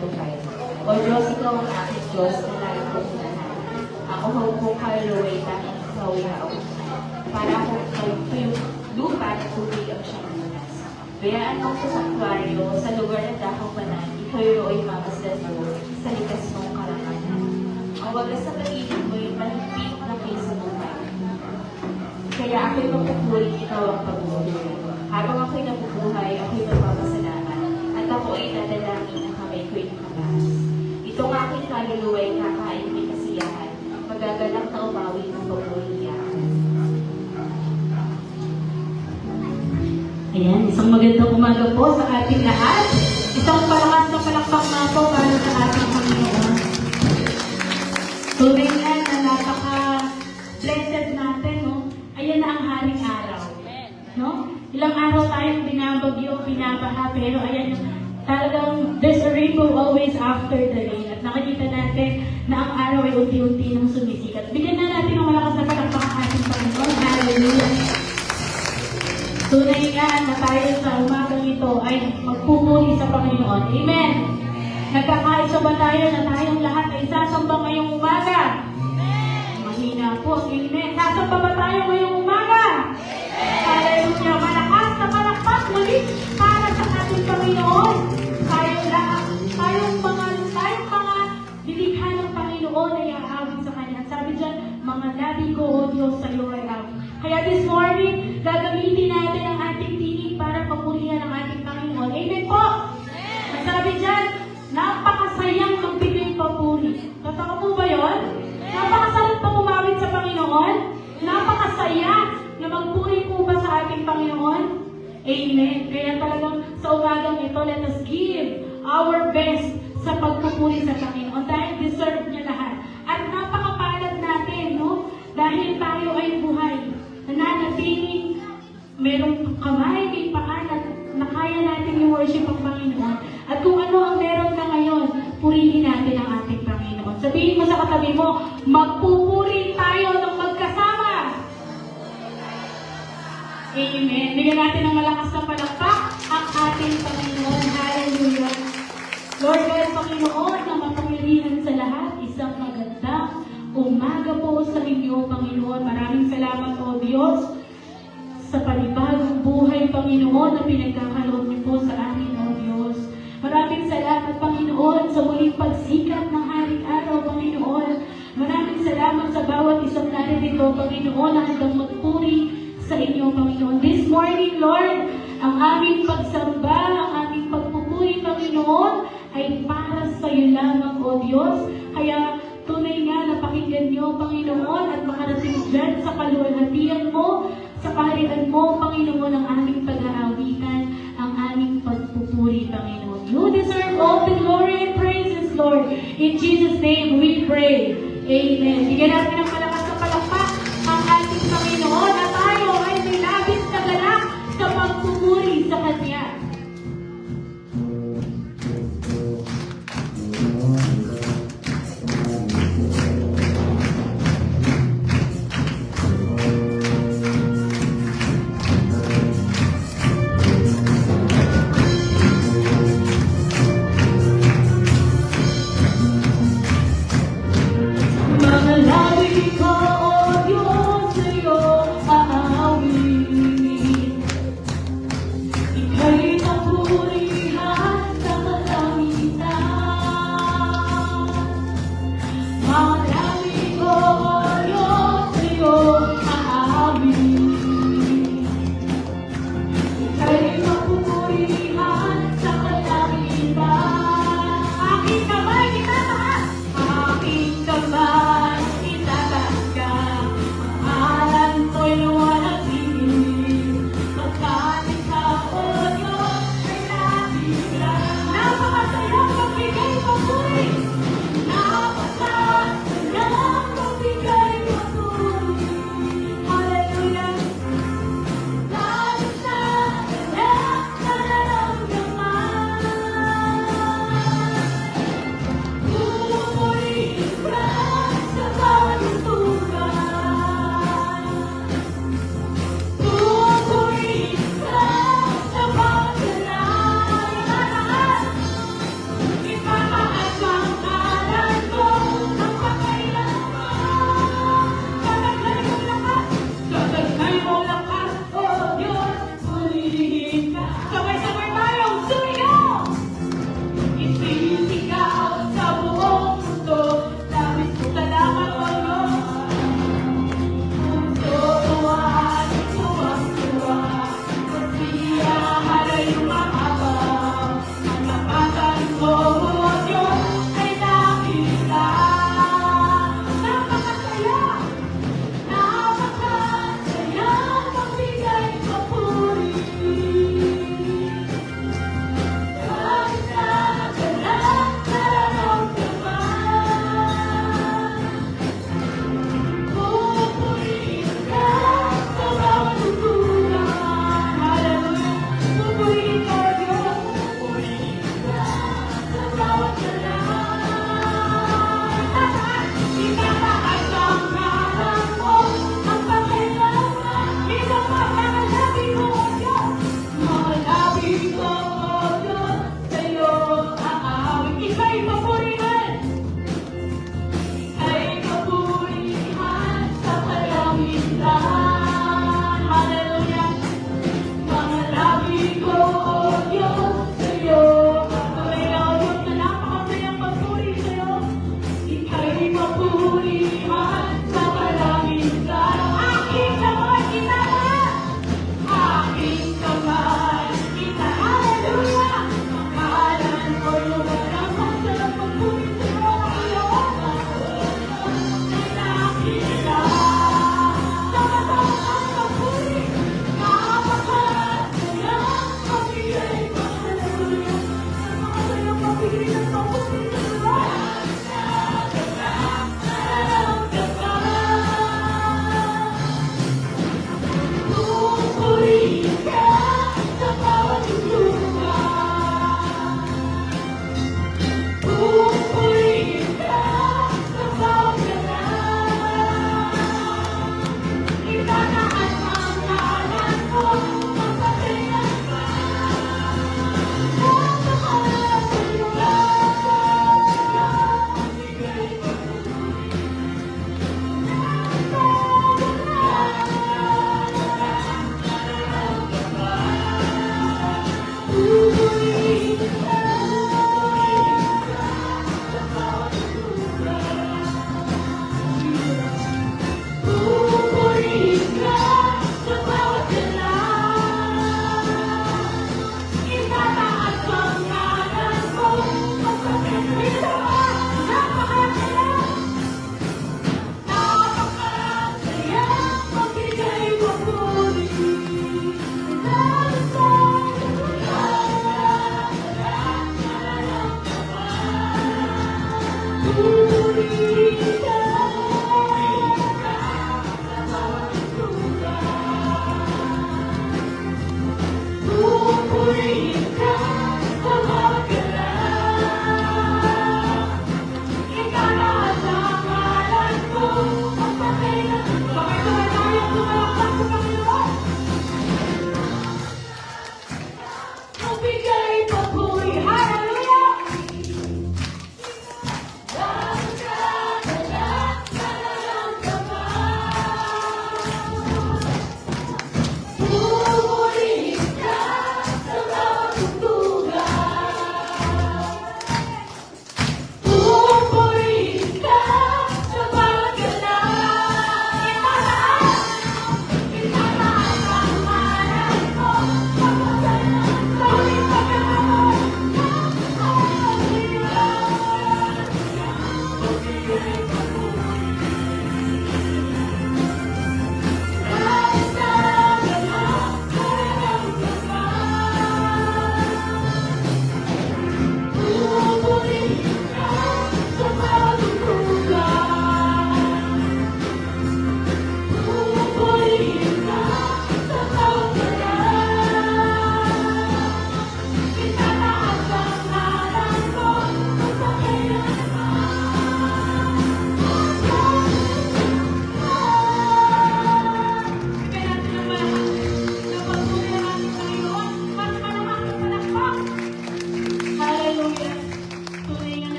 buhay. O Diyos, ikaw ang aking Diyos na lagi kong hinahan. Ako kung kaluluway tanging ikaw yaw. Para akong yung lupa na tubig ang siyang lunas. Bayaan mo sa sanktuaryo, sa lugar na dakong banan, ikaw ay mamasdan mo sa likas mong karamanan. Ang wagas sa pag-ibig mo yung malipit na kaysa buhay. Kaya ako'y magpupuri, ikaw ang pagbubuhay. Habang ako'y nabubuhay, ako'y magpapasalamat. At ako ay dadalangin ng kamay ko'y nakataas. Itong aking kaluluwa'y kakain may kasiyahan. Magaganap na umawi ng pagbuhiyahan. Ayan, isang magandang umaga po sa ating lahat. Isang palakas na palakpak na po para sa ating Panginoon. Tunay na napaka-blessed natin, no? Ayan na ang haring araw. No? Ilang araw tayong binabagyo, binabaha, pero ayan yung talagang there's a rainbow always after the rain. At nakikita natin na ang araw ay unti-unti nang sumisikat. Bigyan na natin ng malakas na palakpak ang ating Panginoon. Hallelujah! Tunay nga na tayo sa umagang ito ay magpupuri sa Panginoon. Amen! Nagkakaisa ba tayo na tayong lahat ay sasamba ngayong umaga? Mahina po. Amen! Sasamba ba tayo ngayong umaga? Hallelujah! Malakas na palakpak muli para sa ating Panginoon. Tayong mga nilikha ng Panginoon ay aawit sa Kanya. Sabi dyan, mga labi ko, O Diyos, sa iyo ay awit. Kaya this morning, gagamitin natin ang ating tinig para papurihan ang ating Panginoon. Amen po! At sabi dyan, napakasayang magbigay papuri. Totoo po ba yun? Napakasarap pa umawit sa Panginoon? Napakasaya na magpuri po ba sa ating Panginoon? Amen. Kaya talagang sa umagang ito, let us give our best sa pagpupuri sa Panginoon dahil deserve niya lahat. At napakapalad natin, no? Dahil tayo ay buhay. Nananatiling merong kamay, may paan at na kaya natin i-worship ang Panginoon. At kung ano ang meron na ngayon, purihin natin ang ating Panginoon. Sabihin mo sa katabi mo, magpupuri tayo ng magkasama. Amen. Bigyan natin ng malakas na palakpak ang ating Panginoon. Hallelujah. Lord God, Panginoon, na makapangyarihan sa lahat, isang magandang umaga po sa inyo, Panginoon. Maraming salamat, O Diyos, sa panibagong buhay, Panginoon, na pinagkakaloon niyo po sa amin, O Diyos. Maraming salamat, Panginoon, sa muling pagsikat ng haring araw, Panginoon. Maraming salamat sa bawat isang narito, Panginoon, na handang magpuri sa inyo, Panginoon. This morning, Lord, ang aming pagsamba, ang aming pagpupuri, Panginoon, ay para sa iyo lamang, O Diyos. Kaya tunay nga na pakinggan niyo, Panginoon, at makarating dyan sa kaluwalhatian mo, sa kaharian mo, Panginoon, ang aming pag-aawitan, ang aming pagpupuri, Panginoon. You deserve all the glory and praises, Lord. In Jesus' name we pray. Amen. Bigyan natin ng malakas na palakpak ang ating Panginoon at tayo ay may labis na ganap sa pagpupuri sa Kanya. Mga labis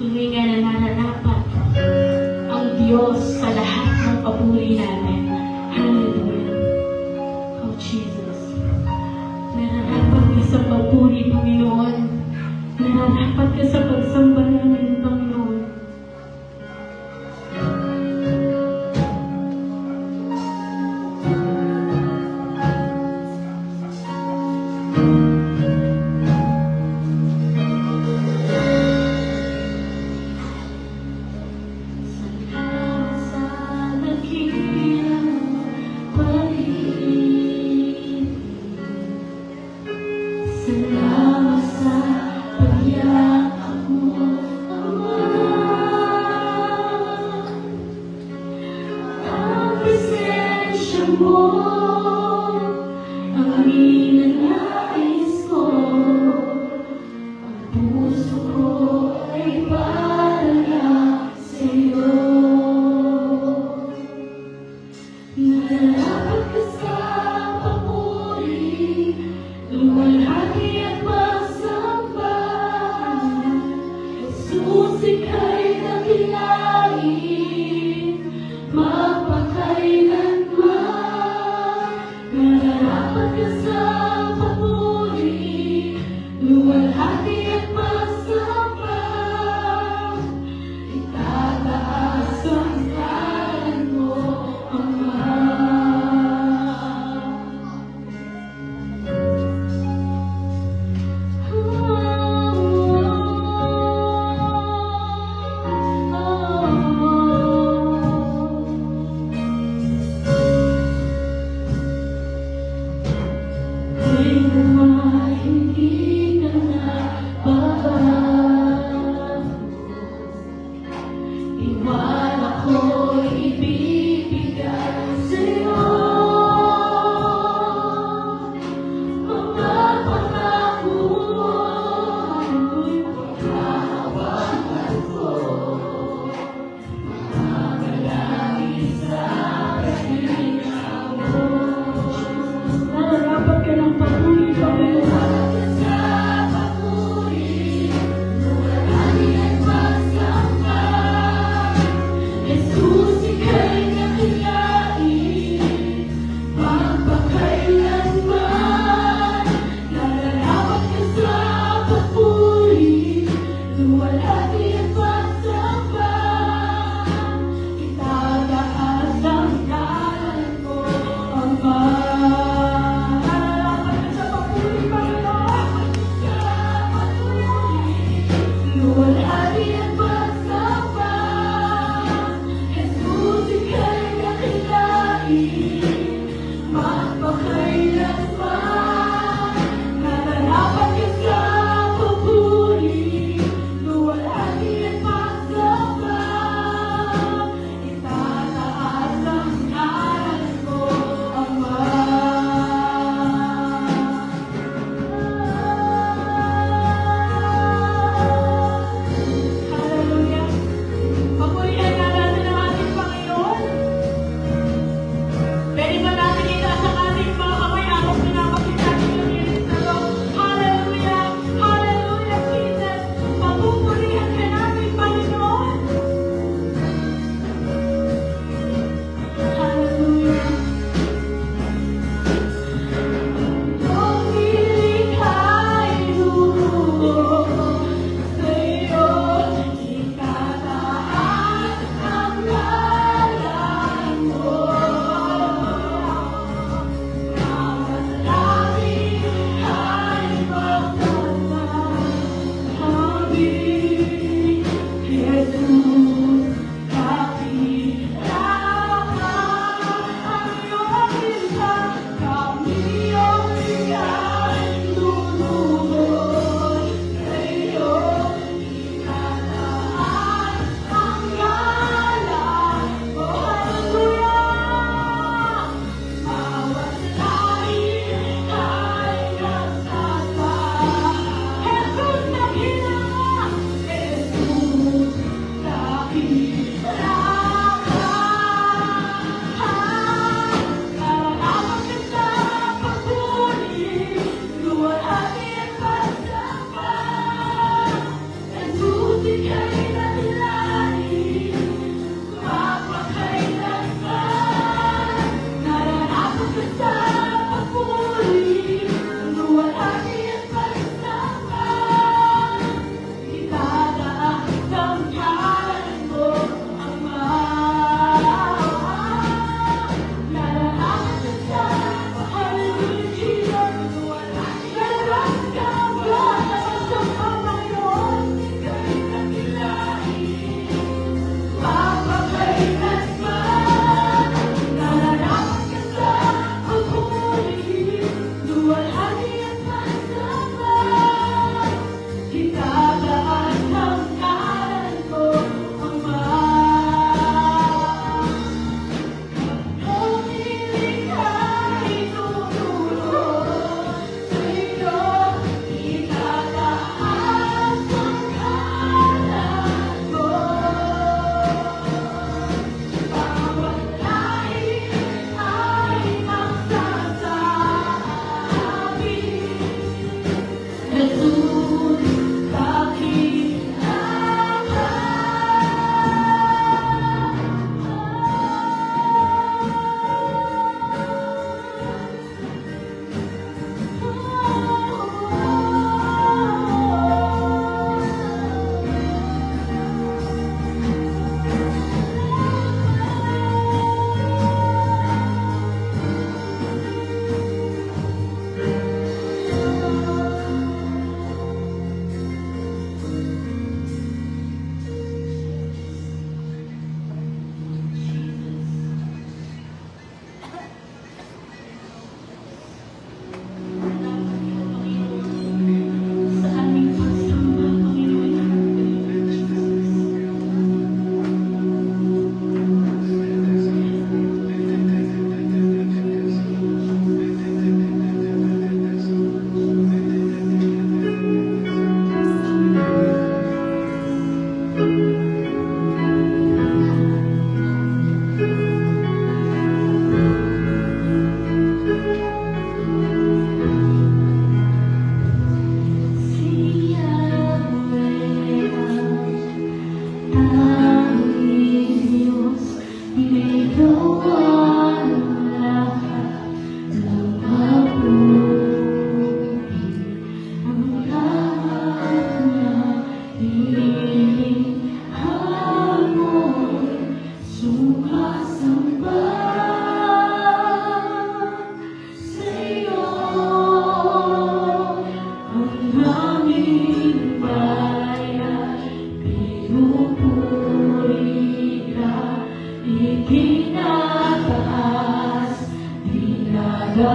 tunay nga na nararapat ang Diyos sa lahat ng papuri natin. Hallelujah. Oh, Jesus. Nararapat ka sa papuri, Panginoon. Nararapat ka sa pagsamba namin, Panginoon. Salamat sa dakilang pag-ibig. Salamat sa pagyakap mo, Ama. Ang presensya mo, ang ninanais ko. Ang puso ko ay parang sa'yo. Nararapat ka sa papuri, luwalhati at pagsamba. Jesus, ika'y dakilain, magpakailanman. Nararapat ka sa papuri, luwalhati at pagsamba. Itataas ang ngalan mo, Ama. Iwala ko'y ibibigay sa'yo. Mga pangako mo, pagkahawakan ko. Magalangin sa dakilang mo. Nararapat ka ng papuri, Panginoon. Sa papuri, luwalhati at pagsamba. Jesus, ika'y dakilain, magpakailanman. Nararapat ka sa papuri, luwalhati at pagsamba. Itataas ang ngalan mo, Ama. Nararapat ka sa papuri, Panginoon. Sa papuri, luwalhati at pagsamba. Jesus, ika'y dakilain, magpakailanman. Nararapat ka sa papuri, luwalhati at pagsamba. Itataas ang ngalan mo, Ama. Hallelujah. Papurihan nga natin ang ating Panginoon. Pwede ba natin itaas ang ating mga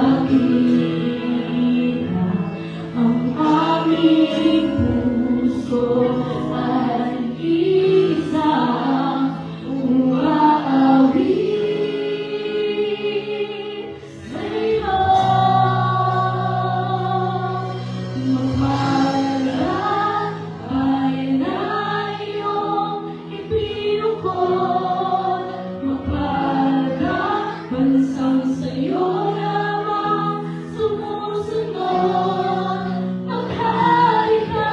dakila ang aming puso ay isang umaawit sa'yo. Magmahal ay na iyong ipinukod, magpala bansang sa'yo lamang sumusunod. Maghari ka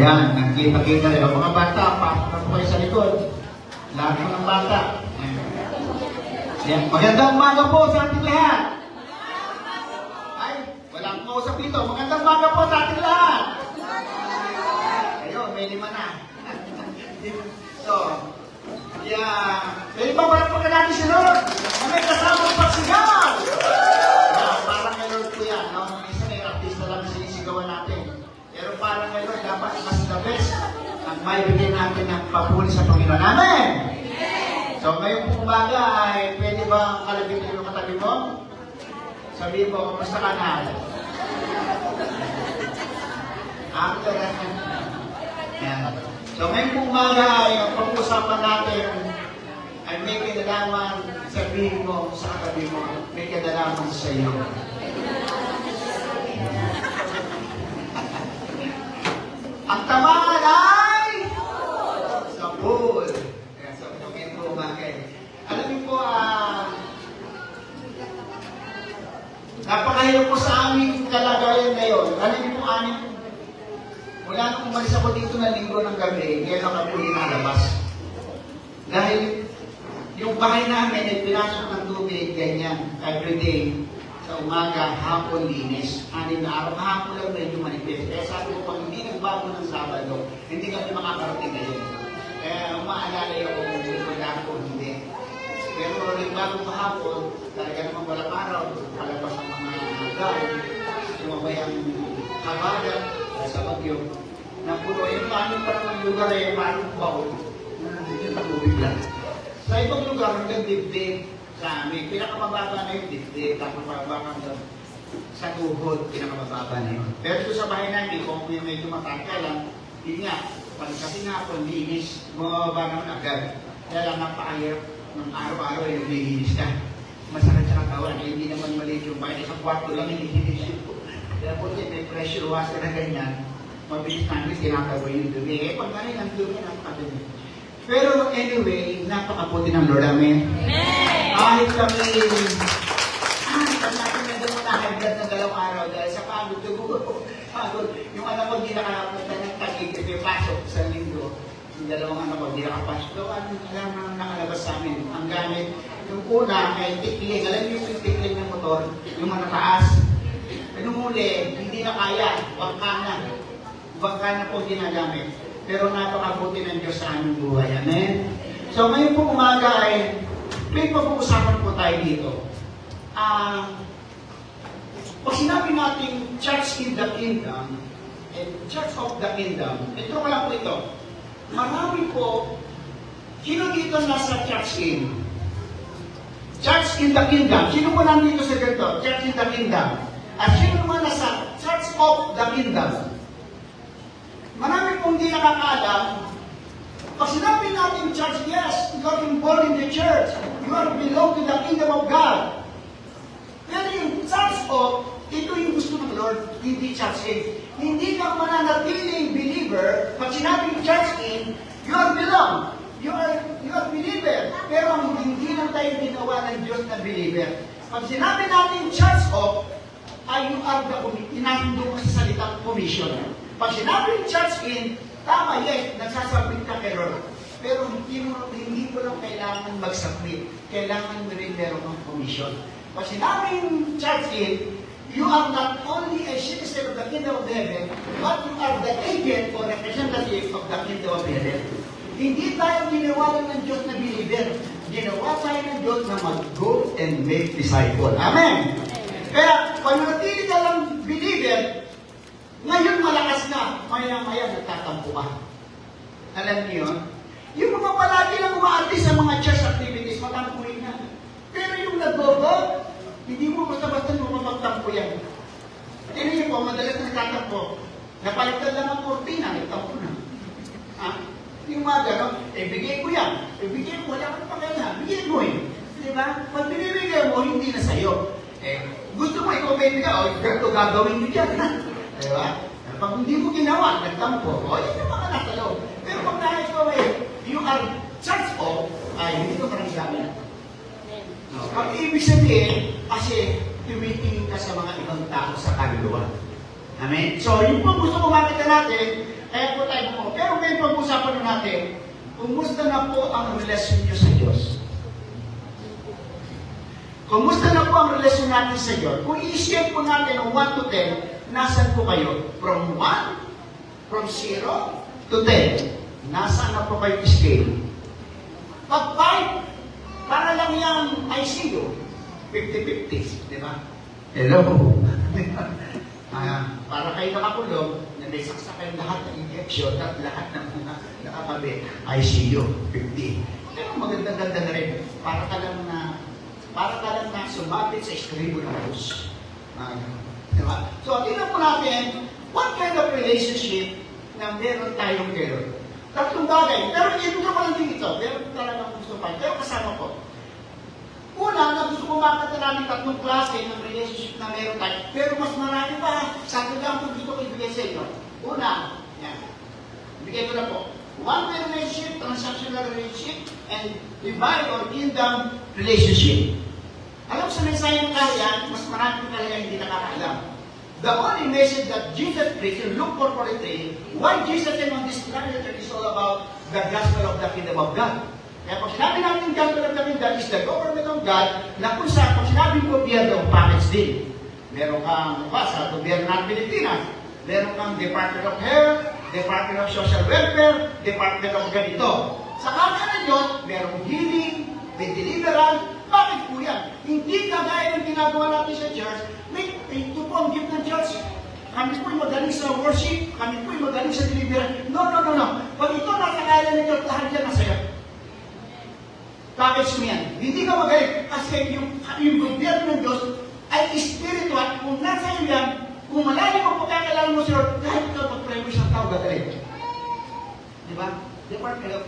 Ayan, nakikita rin. Ang mga bata, pasok na po kayo sa likod. Lahat po ng bata. Ayan. Magandang umaga po sa ating lahat. Ay, walang kausap dito. Magandang umaga po sa ating lahat. Ayun, may 5 na. So, yeah. May ipapalat pa natin si Lord. May kasamang pagsigaw. Parang kay Lord po yan. No? Minsan may artista lang sinisigawan natin. Pero parang kay Lord, dapat mas the best ang may bigyan natin ng papuri sa Panginoon. Amen! So, ngayong umaga ay pwede ba kalabit yung katabi mo? Sabihin mo, kamusta ka na? After yan. So, ngayong umaga ay ang pag-uusapan natin ay may kinalaman, sabihin mo sa katabi mo, may kinalaman sa iyo. Ang tamaan ay sa pool. Kaya sa ngayon po umaga. Alam niyo po, napakahirap po sa aming kalagayan ngayon. Alam niyo po, mula nung umalis ako dito na linggo ng gabi, ngayon ako po hinalabas. Dahil yung bahay namin ay pinasok ng tubig, ganyan, everyday. Sa umaga, hapon, linis. 6 na araw, hapon lang medyo manipis. Kaya sabi ko, pag hindi nagbago ng Sabado, hindi kami makakarating ngayon. Kaya umaalala yung wala ko, hindi. Pero nagbago kahapon, talaga naman walang araw, palabas ang mga guard, sumabay ang kabagat sa bagyo. Napuno yung paano parang ang lugar ay parang baon. Yung tubig lang. Sa ibang lugar, hanggang dibdib sa amin. Pinakamababa na yung dibdib, tapos pababa hanggang sa tuhod, pinakamababa na yun. Pero ito sa bahay namin, kung may medyo matangka lang, yun nga, kasi nga ako, linis, bumababa naman agad. Kaya lang napakahirap ng araw-araw yung linis ka. Masakit sa katawan, hindi naman maliit yung bahay. Sa kwarto lang yung linis yun. Kaya po, may pressure washer na ganyan, mabilis namin tinatawag yung dumi. Eh, pag ganyan ang dumi, napakadumi. Pero anyway, napakabuti ng Lord. Amen? Kahit kami natin na doon nakahagad ng 2 araw dahil sa pagod, pagod. Yung anak ko, hindi nakakapunta ng tagig, pasok sa linggo. Yung 2 anak ko, hindi nakapasok. So, alam na nakalabas sa amin. Ang gamit, yung una ay tikling. Alam niyo yung tikling ng motor, yung manataas. Nung huli, hindi na kaya, bangka na po ginagamit. Pero napakabuti ng Diyos sa aming buhay. Amen? So ngayon po umaga ay may pag-uusapan po tayo dito. Pag sinabi natin Church in the Kingdom and Church of the Kingdom, ito ko lang po ito. Marami po, sino dito nasa Church in? Church in the Kingdom. Sino po nandito sa ganito? Church in the Kingdom. At sino naman nasa Church of the Kingdom? Marami pong hindi nakakaalam. Pag sinabi natin church, yes, you are involved in the church. You are belong to the kingdom of God. Pero yung church of, ito yung gusto ng Lord, hindi church in. Hindi ka mananatiling believer. Pag sinabing church in, you are belong. You are believer. Pero hindi lang tayo ginawa ng Diyos na believer. Pag sinabi natin church of, ay you are the inahindong sa salitang commission. Pag sinabing church in, tama, yes, nagsasubmit ka kay Lord. Pero hindi mo lang kailangan mag-submit. Kailangan mo rin meron ng commission. Pag sinabing church in, you are not only a citizen of the kingdom of heaven, but you are the agent or representative of the kingdom of heaven. Hindi tayo ginawa ng Diyos na believer. Ginawa tayo ng Diyos na mag-go and make disciple. Amen! Kaya, pag natili ka lang believer, ngayon malakas na, maya-maya nagtatampo ka. Alam niyo yun? Yung mga palagi lang umaarti sa mga church activities, matampuin na. Pero yung nag-go, hindi mo basta-basta magtampo yan. Tignan niyo po, madalas nagtatampo. Napalitan lang ang kortina, nagtampo na. Yung mga gano'n, bigay ko yan. Bigay ko, wala kang pakailan. Bigay mo eh. Diba? Pag binibigay mo, hindi na sa'yo. Gusto mo, i-comment ka, ganito gagawin mo dyan. Diba? Pag hindi mo ginawa, nagtampo, yun yung mga nasa loob. Pero pag nahit ko, you are church of, hindi ko maramdaman. Pag ibig sabihin, kasi tumitingin ka sa mga ibang tao sa kaluluwa. Amen? So, yun po gusto ko makita natin, Kaya po tayo mo. Pero ngayon pag-usapan na natin, kumusta na po ang relasyon niyo sa Diyos? Kumusta na po ang relasyon natin sa Diyos? Kung i-share po natin ng 1 to 10, nasan po kayo? From 1, from 0 to 10. Nasaan na po kayo scale? Pag 5, para lang yung ICU. 50-50, di ba? Hello? Para kayo nakakulong, na may saksa kayong lahat ng injection at lahat ng mga nakakabi, ICU, 50. Pero maganda-ganda na rin. Para ka lang na sumabit sa estribo ng bus. Diba? So, tingnan po natin, what kind of relationship na meron tayong kayo? Tatlong bagay. Pero ito pa lang din ito. Meron talagang gusto pa. Pero kasama ko. Una, na gusto ko makita namin tatlong klase ng relationship na meron tayo. Pero mas marami pa. Sa lang po gusto ko ibigay sa inyo. Una, yan. Ibigay ko na po. One-way relationship, transactional relationship, and divine or kingdom relationship. Alam sa mensahe ng kaya, mas marami talaga hindi nakakaalam. The only message that Jesus preached in Luke 4:43, why Jesus came on this planet is all about the gospel of the kingdom of God. Kaya pag sinabi natin yung gospel of the kingdom is the government of God, na kung saan, pag sinabi yung gobyerno, package din. Meron kang, sa gobyerno ng Pilipinas, meron kang Department of Health, Department of Social Welfare, Department of ganito. Sa kanya ng Diyos, merong healing, may deliverance. Bakit po yan? Hindi kagaya ng ginagawa natin sa church, ito po ang gift ng church. Kami po'y magaling sa worship, kami po'y magaling sa deliverance. No. Pag ito nasa kaya ng Diyos, lahat yan nasa iyo. Package mo yan. Hindi ka magaling. Kasi yung gobyerno ng Diyos ay spiritual. Kung nasa iyo yan, kung malalim ang pagkakailangan mo sa Lord, kahit ikaw pag-pray mo isang tao, gagaling. Di ba? Department of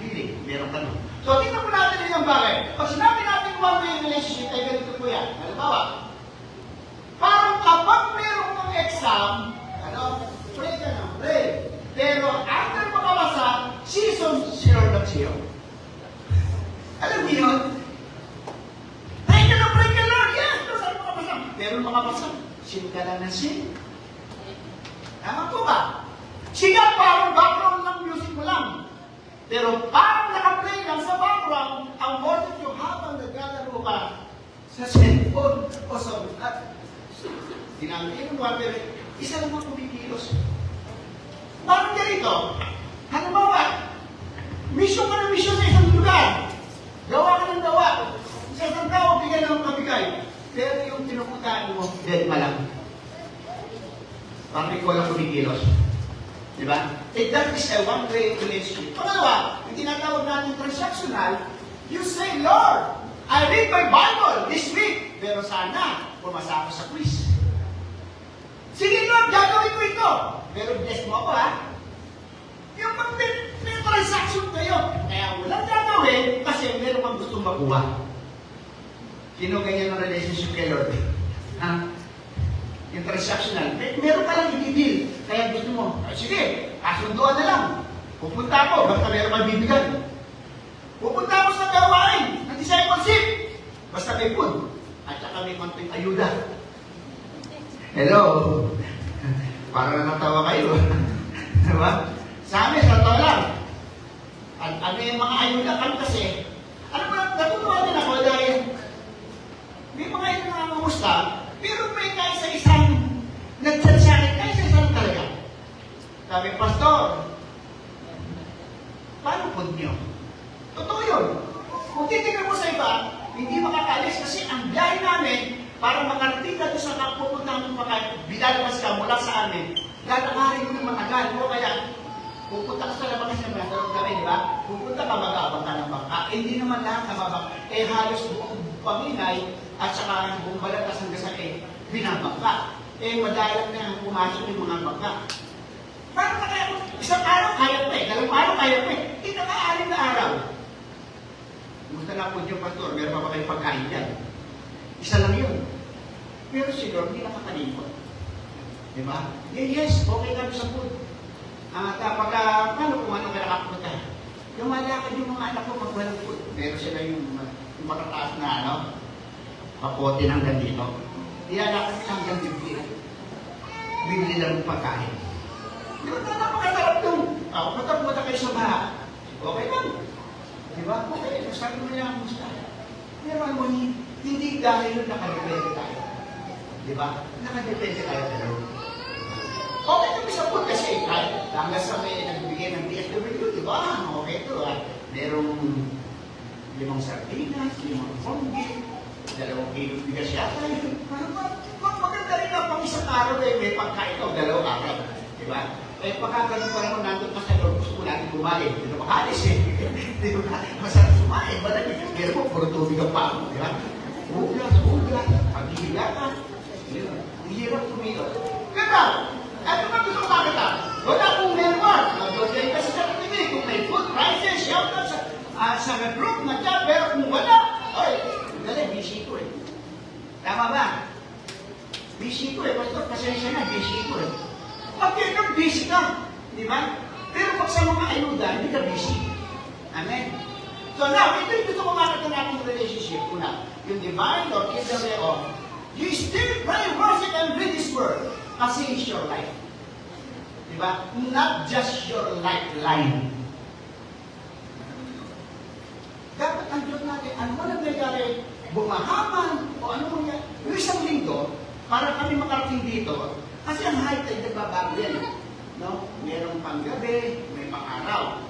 healing. Meron ka nun. So, tingnan po natin yung bagay. Pag sinabi natin one-way relationship, ay ganito po yan. Halimbawa, parang kapag meron kang exam, pray ka na, pray. Pero after makabasa, season si Lord at siyo. Alam niyo yun? Pray ka na, Lord. Yes, saan makabasa? Pero makabasa, sin ka lang na sin. Tama po ba? Siya parang background ng music mo lang. Pero parang naka-play lang sa background ang worship yung habang naglalaro ka sa cellphone o sa buhat. Dinamitin mo, pero isa lang ang kumikilos. Parang ganito, halimbawa, mission ka ng mission sa isang lugar. Gawa ka ng gawa. Sa isang tao, bigyan ng kabigay. Pero yung pinupuntahan mo, dead malang. Parang ikaw lang kumikilos. Diba? That is a one-way relationship. Pangalawa, yung tinatawag natin transactional, you say, Lord, I read my Bible this week. Pero sana, pumasa ako sa quiz. Sige Lord, gagawin ko ito. Pero bless mo ako ha. Yung pag may transaction kayo, kaya walang gagawin kasi meron kang gustong makuha. Sino ganyan ang relationship kay Lord? Ha? Yung transactional, meron ka lang i-deal. Kaya gusto mo, sige, kasunduan na lang. Pupunta ako, basta meron kang bibigyan. Pupunta ako sa gawain ng discipleship. Basta may food. At saka may konting ayuda. Hello? Para na natawa kayo. Diba? Sa amin, sa tao lang. At yung mga ayuda kami kasi, natutuwa din ako dahil may mga ayuda na nangangamusta, pero may kahit sa isang nag-chat sa akin, kahit sa isang talaga. Sabi, Pastor, paano po niyo? Totoo yun. Kung titignan mo sa iba, hindi makakalis kasi ang biyahe namin para makarating ka doon sa kapupuntahan mo bilalabas ka mula sa amin, lalakarin mo ng matagal mo kaya pupunta ka sa labakas ng mga kami, di ba? Pupunta ka, mag-aabang ka ng bangka. Hindi naman lahat na mabang. Halos buong Panginoy at saka buong Balatas hanggang sa binabangka. Madalang na pumasok yung mga bangka. Paano na kaya? Isang araw kaya pa dalawang araw kaya pa Hindi nakaalim na araw. Gusto na po yung pastor, meron pa ba kayong pagkain yan? Isa lang yun. Pero si Lord, hindi nakakalimot. Di ba? Yes, okay kami sa food. Paano kung ano kaya nakapunta? Yung malakad yung mga anak ko magwalang food. Pero sila yung matataas na kapote ng gandito. Ilalakad hanggang bibili. Bibili lang ng pagkain. Di ba? Napakasarap yung, punta kayo sa baha. Okay lang. Di ba? Okay, sabi mo niya, musta? Pero alam mo, hindi dahil yun nakadepende tayo. Di ba? Nakadepende tayo pero. Okay kami sa food kasi kahit hanggang sa may nagbigay ng DSWD, di ba? Okay ito merong 5 sardinas, 5 fonggit, 2 kilong bigas yata. Maganda rin na pang isang araw may pagkain o 2 araw. Di ba? Eh pagkagaling pa naman nandun ka sa loob, gusto mo natin kumain. Di ba makalis eh? Di ba? Masarap kumain. Pero mo, puro tubig ang paa mo. Di ba? Ugas, paghihiga ka. Hirap kumilo. Kaya, ano ba gusto ko makita? Wala akong memoir. Mag-order ka sa sarili. Kung may food prices, shout out sa group na dyan. Pero kung wala, ay, galing, busy ko eh. Tama ba? Busy ko eh. Pastor, pasensya na, busy ko eh. Pag-ganyan, busy ka. Di ba? Pero pag sa mga ayuda, hindi ka busy. Amen? So now, ito yung gusto ko makita natin relationship. Una, yung divine or kingdom of you still pray, worship, and read His Word. Kasi it's your life. Diba? Not just your lifeline. Dapat ang Diyos natin, ano man ang nangyari, bumahaman, o ano man yan. Yung isang linggo, para kami makarating dito, kasi ang high tide nagbabago yan. No? Merong panggabi, may pang-araw.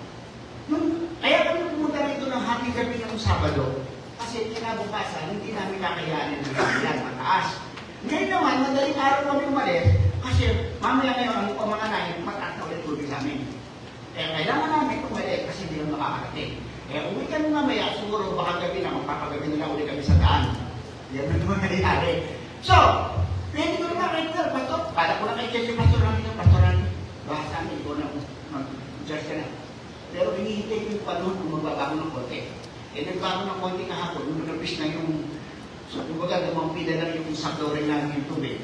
Kaya kami pumunta rito ng hating gabi ng Sabado. Kasi kinabukasan, hindi namin kakayanin ng gabihan, mataas. Ngayon naman, madaling araw kami umalis, kasi mamaya ngayon, ang mga nahin, mataas na ulit tubig namin. Kaya kailangan namin umalis kasi hindi naman makakarating. Kaya uwi kami mamaya, siguro baka gabi na, magpapagabi na lang ulit kami sa daan. Yan na naman nangyayari. So, pwede ko naman kayo, Pastor, para ko na kayo kasi Pastor namin, baka sa amin, ikaw na mag-judge ka na. Pero hinihintay ko yung panahon kung magbabago ng konti. Eh, nagbago ng konti kahapon, nung nabis na yung, so, kumbaga, lumampi na lang yung saklorin namin yung tubig.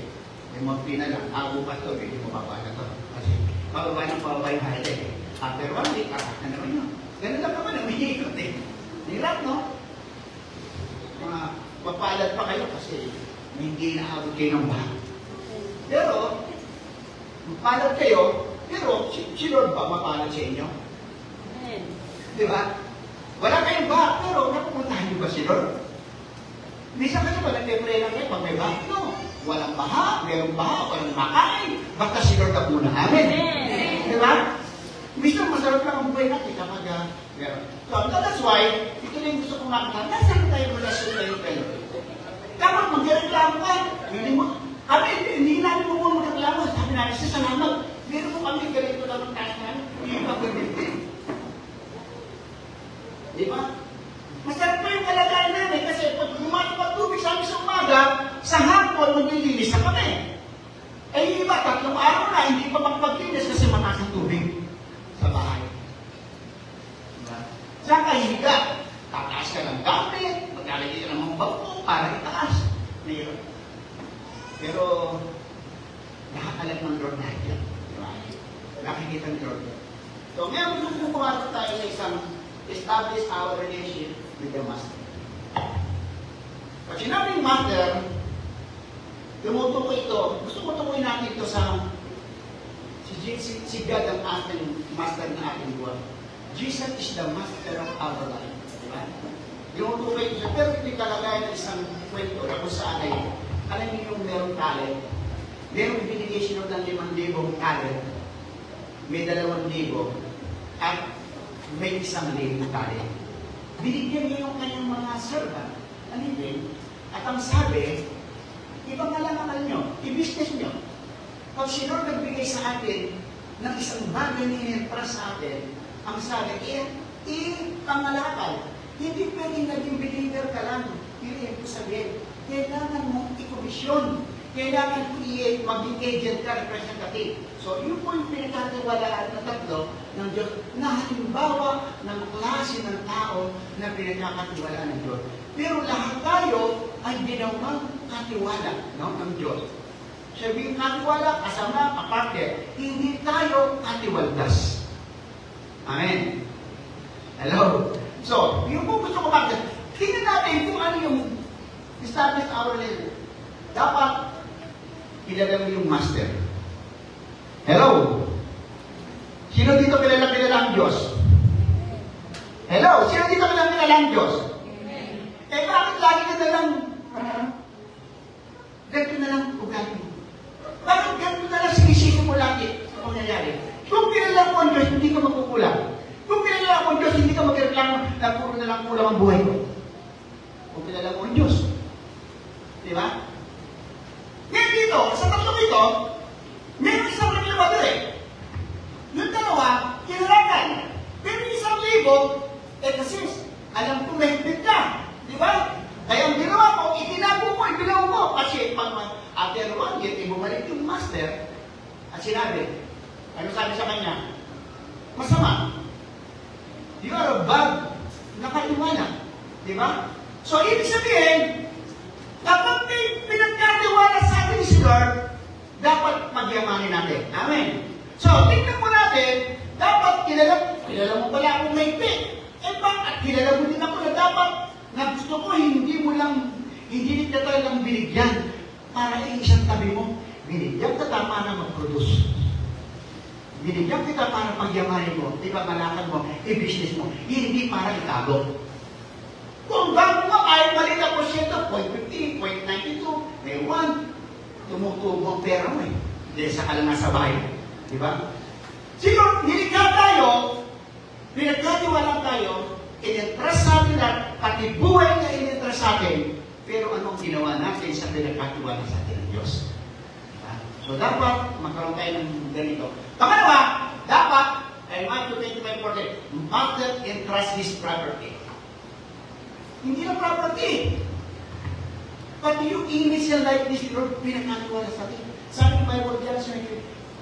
Lumampi na lang, pa ito, hindi mo bababa na ito. Kasi, pababa yung highlight. After 1 week, na naman yun. Ganun lang naman, umiikot eh. Hirap, no? Mga, mapalad pa kayo kasi hindi naabot kayo ng baha. Pero, mapalad kayo, pero, si Lord ba mapalad sa inyo? Di ba? Wala kayong baha, pero napupuntahan niyo ba si Lord? Minsan kasi ba nagpe-pray lang kayo pag may baha? No. Walang baha, mayroong baha, walang makain. Basta si Lord ang una. Amen. Di ba? Minsan masarap lang ang buhay natin kapag meron. So, that's why, ito na yung gusto kong makita. Nasaan tayo relasyon tayo kayo? Kapag mag-reklamo ka, hindi namin mo mag-reklamo. Sabi namin, salamat. Meron mo kami ganito lang ang task namin. Hindi pa ganito. Di ba? Masarap pa yung kalagayan namin kasi pag bumato pa tubig sa amin sa umaga, sa hapon, maglilinis na kami. Eh, yung iba, 3 araw na, hindi pa magpaglinis kasi mataas ang tubig sa bahay. Diba? Saan ka higa? Tataas ka ng gamit, maglalagay ka ng mga bangko para itaas. Mayroon. Pero, nakakalag ng Lord na yan. Diba? Nakikita ng Lord. So, ngayon, gusto kong pumasok tayo sa isang establish our relationship with the Master. Pag sinabing Master, tumutukoy ito, gusto ko tukoy natin ito sa si God ang ating Master na ating buwan. Jesus is the Master of our life. Diba? Tumutukoy ito siya, pero hindi kalagay ng isang kwento na kung saan ay, alam niyo yung merong talent, merong binigay siya ng 5,000 talent, may 2,000, at may 1,000 talent. Binigyan niya yung kanyang mga servant, alipin, at ang sabi, ipangalangan nyo, i-business nyo. Pag si Lord nagbigay sa atin ng isang bagay na para sa atin, ang sabi, ipangalakal. Hindi pwedeng naging believer ka lang. Hindi ko sabihin, kailangan mong ikomisyon. Kailangan mo maging agent ka, representative. So, yun po yung pinagkatiwalaan na 3 ng Diyos na halimbawa ng klase ng tao na pinagkakatiwalaan ng Diyos. Pero lahat tayo ay ginawang katiwala ng Diyos. Sabihin katiwala, kasama, kapatid, hindi tayo katiwaldas. Amen. Hello? So, yung po gusto ko bakit, tingnan natin kung ano yung establish our relationship. Dapat kilala mo yung Master. Hello? Sino dito kilala ang Diyos? Hello? Sino dito kilala ang Diyos? Eh bakit lagi ka na lang ganito na lang ugali mo? Bakit ganito na lang sinisisi mo lagi ang nangyayari? Kung kilala mo ang Diyos, hindi ka magkukulang. Kung kilala mo ang Diyos, hindi ka magreklamo na puro na lang kulang ang buhay mo. Kung kilala mo ang Diyos. Di ba? Ngayon dito, sa tatlong ito, meron isang reklamador eh. Yung dalawa, kinalagan. Pero yung 1,000, kasi alam ko mahigpit ka. Di ba? Kaya ang ginawa ko, itinago mo. Kasi pag after 1 year, bumalik yung master at sinabi, ano sabi sa kanya? Masama. You are a bad nakatiwala. Di ba? So, ibig sabihin, kapag may pinagkatiwala sa atin si Lord, dapat magyamanin natin. Amen. So, tingnan mo natin, dapat kilala mo pala akong mahigpit. Eh bakit? Kilala mo din ako na dapat na gusto ko, hindi kita tayo lang binigyan para isang tabi mo. Binigyan kita para mag-produce. Binigyan kita para pagyamanin mo, ipagmalakad mo, i-business mo, hindi para itago. Kung bago mo, kahit mali na porsyento, 0.15, 0.92, may 1, tumutubo ang pera mo eh. Dahil sa ka lang nasa bahay. Di ba? Siguro, nilikha tayo, pinagkatiwalaan tayo, in-entrust natin at pati buhay na in-entrust natin, pero anong ginawa natin sa pinagkatiwala sa atin ng Diyos? Diba? So, dapat magkaroon tayo ng ganito. Pangalawa, dapat, ay Matthew 25:40, Master entrust his property. Hindi na property. Pati yung image and likeness, Lord, pinagkatiwala sa atin. Sabi ng Bible diyan,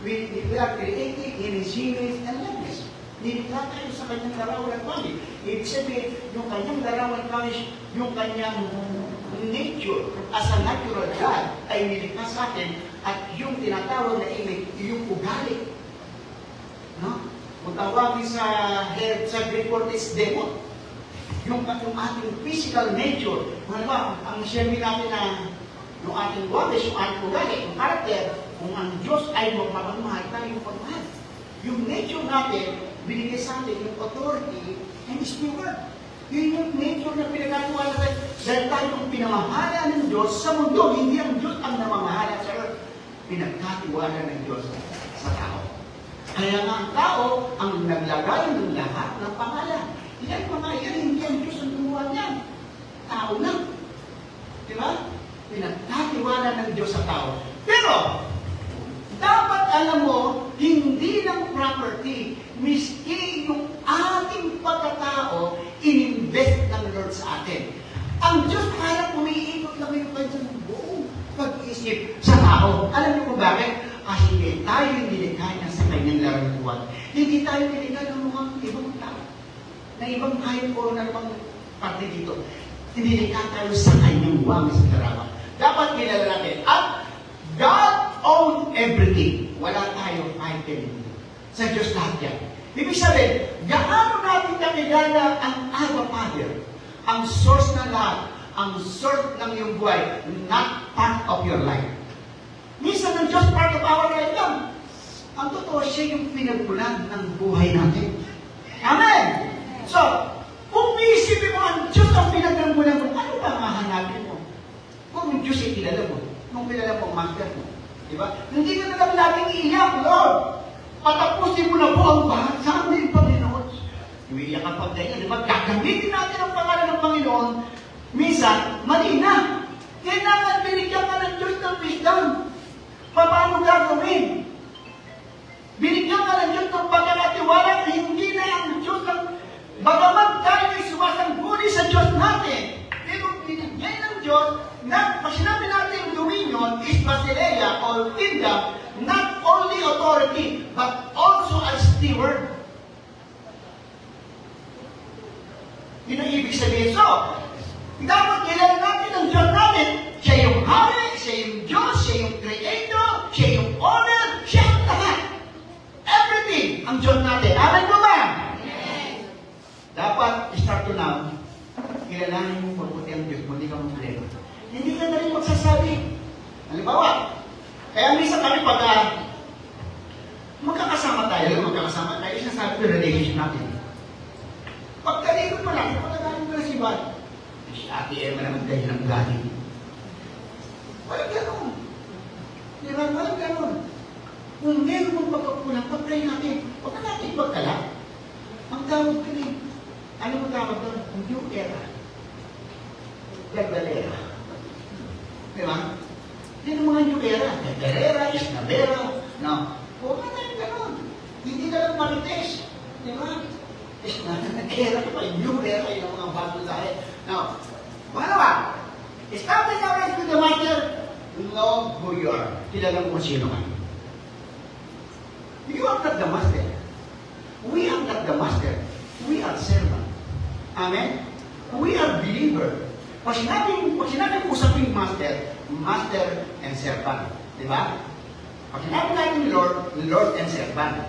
we are created in His image and likeness. Nilikha tayo sa kanyang larawan at pangit. Ibig sabihin, yung kanyang larawan at pangit, yung kanyang nature as a natural God ay nilikha sa atin at yung tinatawag na image, yung ugali. No? Kung tawagin sa Greek word is demon. Yung ating physical nature. Ano ba, ang siyempre natin na yung ating ways, yung ating ugali, yung character, kung ang Diyos ay magmamahal, tayo yung pagmahal. Yung nature natin, binigay sa atin yung authority and His pure. Yun yung nature na pinagkatiwala tayo. Dahil tayo yung pinamahala ng Diyos sa mundo, hindi ang Diyos ang namamahala sa earth. Pinagkatiwala ng Diyos sa tao. Kaya nga ang tao ang naglagay ng lahat ng pangalan. Yan mga yan, hindi ang Diyos ang gumawa niyan. Tao na. Di ba? Pinagkatiwala ng Diyos sa tao. Pero, dapat alam mo, hindi ng property, miski yung ating pagkatao, ininvest ng Lord sa atin. Ang Diyos parang umiikot lang yung kanyang buong pag-iisip sa tao. Alam niyo kung bakit? Kasi hindi tayo nilikha niya sa kanyang larawan. Hindi tayo nilikha ng mga ibang tao. Na ibang hayop o na ibang parte dito. Nilikha tayo sa kanyang wangis sa larawan. Dapat kilala natin. At God owns everything. Wala tayong item sa Diyos lahat yan. Ibig sabihin, gaano natin kakilala ang Abba Father, ang source ng lahat, ang source ng iyong buhay, not part of your life. Minsan ang Diyos part of our life lang. Ang totoo, siya yung pinagpunan ng buhay natin. Amen! So, kung iisipin mo ang Diyos ang pinagpunan mo, ano ba mahanapin mo? Kung ang Diyos ay kilala mo, kung kilala mo ang master mo. Diba? Hindi ka na lang laging iiyak, Lord. Patapusin mo na po ang bahat sa amin, Panginoon. Umiiyak ang pagdayan. Diba? Gagamitin natin ang pangalan ng Panginoon. Minsan, mali na. Kailangan binigyan ka ng Diyos ng wisdom. Paano gagawin? Binigyan ka ng Diyos ng pagkakatiwala na hindi na ang Diyos ng bagamat tayo ay sumasangguni sa Diyos natin. Pero binigyan ng Diyos na sinabi natin dominion is basileia or kingdom, not only authority, but also a steward. Yun ang ibig sabihin. So, dapat kilala natin ang Diyos natin. Siya yung hari, siya yung Diyos, siya yung creator, siya yung owner, siya ang lahat. Everything ang Diyos natin. Amen mo ba? Yes. Dapat, start to now, kilalanin mo mabuti ang Diyos mo, hindi ka problema. Hindi ka na rin magsasabi. Halimbawa, kaya minsan kami pag magkakasama tayo, sinasabi ko relationship natin. Pagkalikod mo lang, pagkagaling mo na si Bad, si Ate Emma naman kayo ng galing. Walang gano'n. Di ba? Walang gano'n. Kung meron mong pagkakulang, pag-pray natin. Huwag na natin pagkala. Ang tawag ko rin. Ano mo tawag doon? New era. Gagdalera. Di ba? Yan ang mga new era. Gagdalera, Isnabera. No. Huwag na tayo gano'n. Hindi ka lang marites. Di ba? Isnabera ka pa. New era yung mga bago tayo. Now, pangalawa, establish our life with the master. Know who you are. Kilala mo kung sino ka. You are not the master. We are not the master. We are servant. Amen? We are believer. Pag sinabing usaping master, master and servant. Di ba? Pag sinabing natin Lord and servant.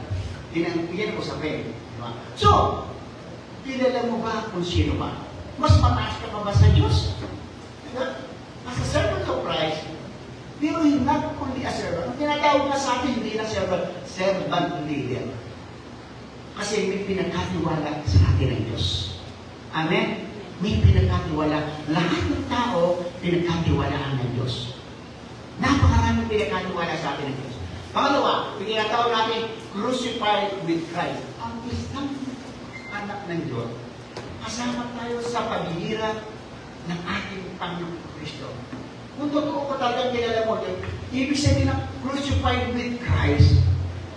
Yan ang usapin. Di ba? So, kilala mo ba kung sino ka? Mas mataas ka pa ba sa Diyos? Di ba? As a servant of Christ, pero not only a servant. Ang tinatawag na sa atin, hindi na servant, servant leader. Kasi may pinagkatiwala sa atin ng Diyos. Amen? May pinagkatiwala. Lahat ng tao, pinagkatiwalaan ng Diyos. Napakaraming pinagkatiwala sa atin ng Diyos. Pangalawa, pinatawag natin, crucified with Christ. Ang isang anak ng Diyos, kasama tayo sa paghihirap ng ating Panginoon Kristo. Kung totoo ko talagang kilala mo, ibig sabihin ng crucified with Christ,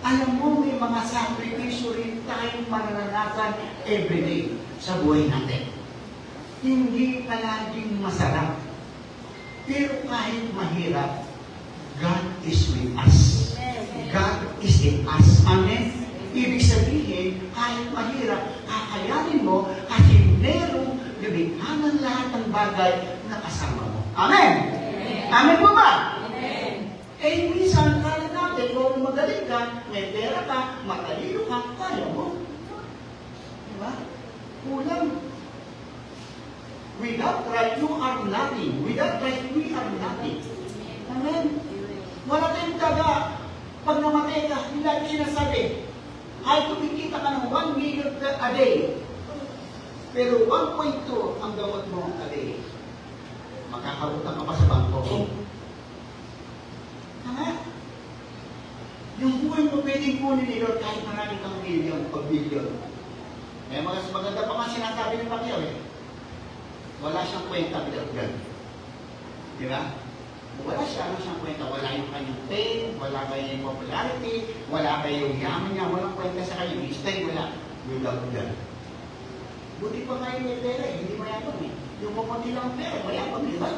alam mo may mga sakripisyo rin tayong maranasan everyday sa buhay natin. Hindi palaging masarap. Pero kahit mahirap, God is with us. God is in us. Amen? Ibig sabihin, kahit mahirap, kakayanin mo kasi merong lumikha ng lahat ng bagay na kasama mo. Amen? Amen po ba? Amen. Eh, minsan, kaya natin, kung magaling ka, may pera ka, matalino ka, kaya mo. Diba? Kulang. Without Christ, you are nothing. Without Christ, we are nothing. Amen? Wala tayong taga. Pag namatay ka, hindi natin sinasabi, ay kumikita ka ng 1 million a day. Pero 1.2 ang gamot mo a day. Makakautang ka pa sa bangko. Tama? Yung buhay mo pwedeng kunin ni Lord kahit marami kang million o billion. Eh, maganda pa nga sinasabi ng Pacquiao eh. Wala siyang kwenta without God. Di ba? Wala siyang kwenta. Wala yung kanyang fame, wala kayong popularity, wala kayong yaman niya, walang kwenta sa kanyang stay, wala. Without God. Buti pa kayo may pera eh, hindi mayabang eh. Yung mapunti lang ang pera, mayabang, di ba?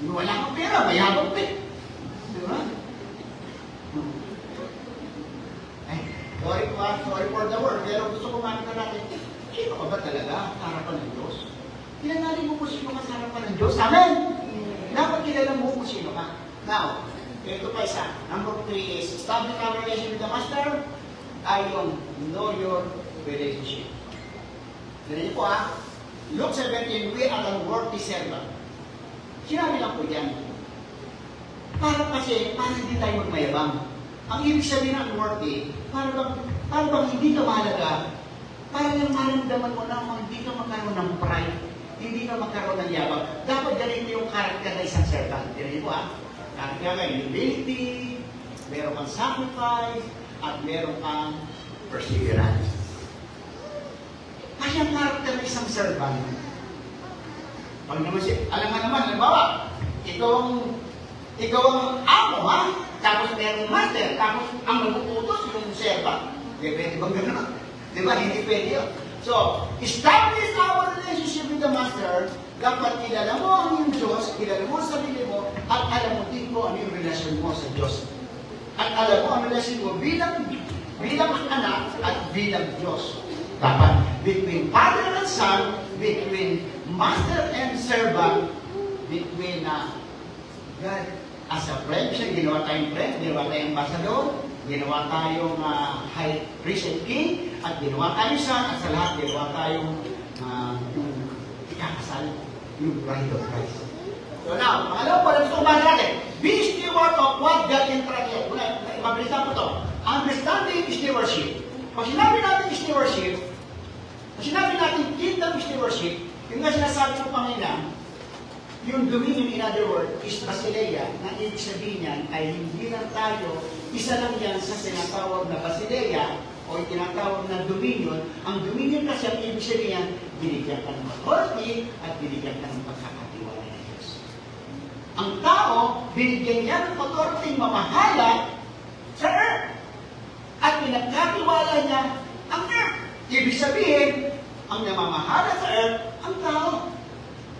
Yung wala kang pera, mayabang pa eh. Di ba? Ay, sorry for the word, pero gusto ko makita natin, sino ka ba talaga sa harapan ng Diyos? Kilalanin mo kung sino ka sa harapan ng Diyos. Amen? Dapat kilala mo kung sino ka. Now, ito pa isa. Number 3 is, establish our relation with the Master ay yung know your relationship. Ganyan po ha. Luke 17, we are unworthy servant. Sinabi lang po yan. Para hindi tayo magmayabang. Ang ibig sabihin ng unworthy, para bang hindi ka mahalaga, para lang maramdaman mo na hindi ka magkaroon ng pride, hindi ka magkaroon ng yabang. Dapat ganito yung karakter na isang servant. Ganyan po ha. Karakter ka humility, meron kang sacrifice, at meron kang perseverance. Kasi ang karakter ng isang servant, pag naman siya, alam nga naman, halimbawa, ikaw ang amo, ha? Tapos merong master, tapos ang maguputos yung servant. Di pwede bang gano'n? Di ba? Hindi pwede yun. So, establish our relationship with the master, dapat kilala mo ang iyong Diyos, kilala mo ang sarili mo, at alam mo din mo ano yung relasyon mo sa Diyos. At alam mo ang relasyon mo bilang anak at bilang Diyos. Dapat between father and son, between master and servant, between God as a friend, siya ginawa tayong friend, ginawa tayong ambassador, ginawa tayong high priest and king, at ginawa tayong son, at sa lahat ginawa tayong yung ikakasal, yung bride of Christ. So now, pangalawa po, gusto ko ba natin? Be steward of what God entrusted. mabilisan ko to. Understanding stewardship. Pag sinabi natin stewardship, pag sinabi natin kingdom stewardship, yung nga sinasabi ko kanina, yung dominion, in other words, is basileia, na ibig sabihin niyan ay hindi lang tayo, isa lang yan sa sinatawag na basileia o tinatawag na dominion. Ang dominion kasi ang ibig sabihin yan, binigyan ka ng authority at binigyan ka ng pagkakatiwala ng Diyos. Ang tao, binigyan niya ng authority mamahala sa earth. At pinagkatiwala niya ang earth. Ibig sabihin, ang namamahala sa earth, ang tao.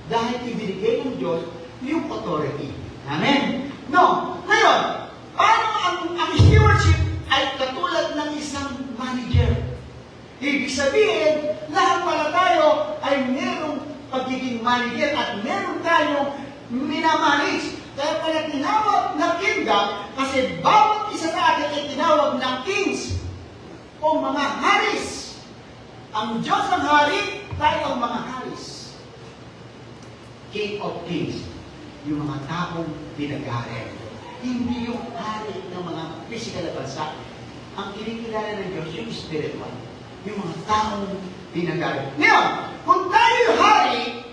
Dahil ibinigay ng Diyos yung authority. Amen? No. Ngayon, paano ang stewardship ay katulad ng isang manager? Ibig sabihin, lahat pala tayo ay merong pagiging manager at meron tayong minamanage. Kaya pala tinawag na kingdom kasi bawat isa sa atin ay tinawag na kings o mga haris. Ang Diyos ang hari, tayo ang mga haris. King of Kings, yung mga taong pinag-hari. Hindi yung hari ng mga physical na bansa. Ang kinikilala ng Diyos, yung spiritual. Yung mga taong pinag-hari. Ngayon, kung tayo hari,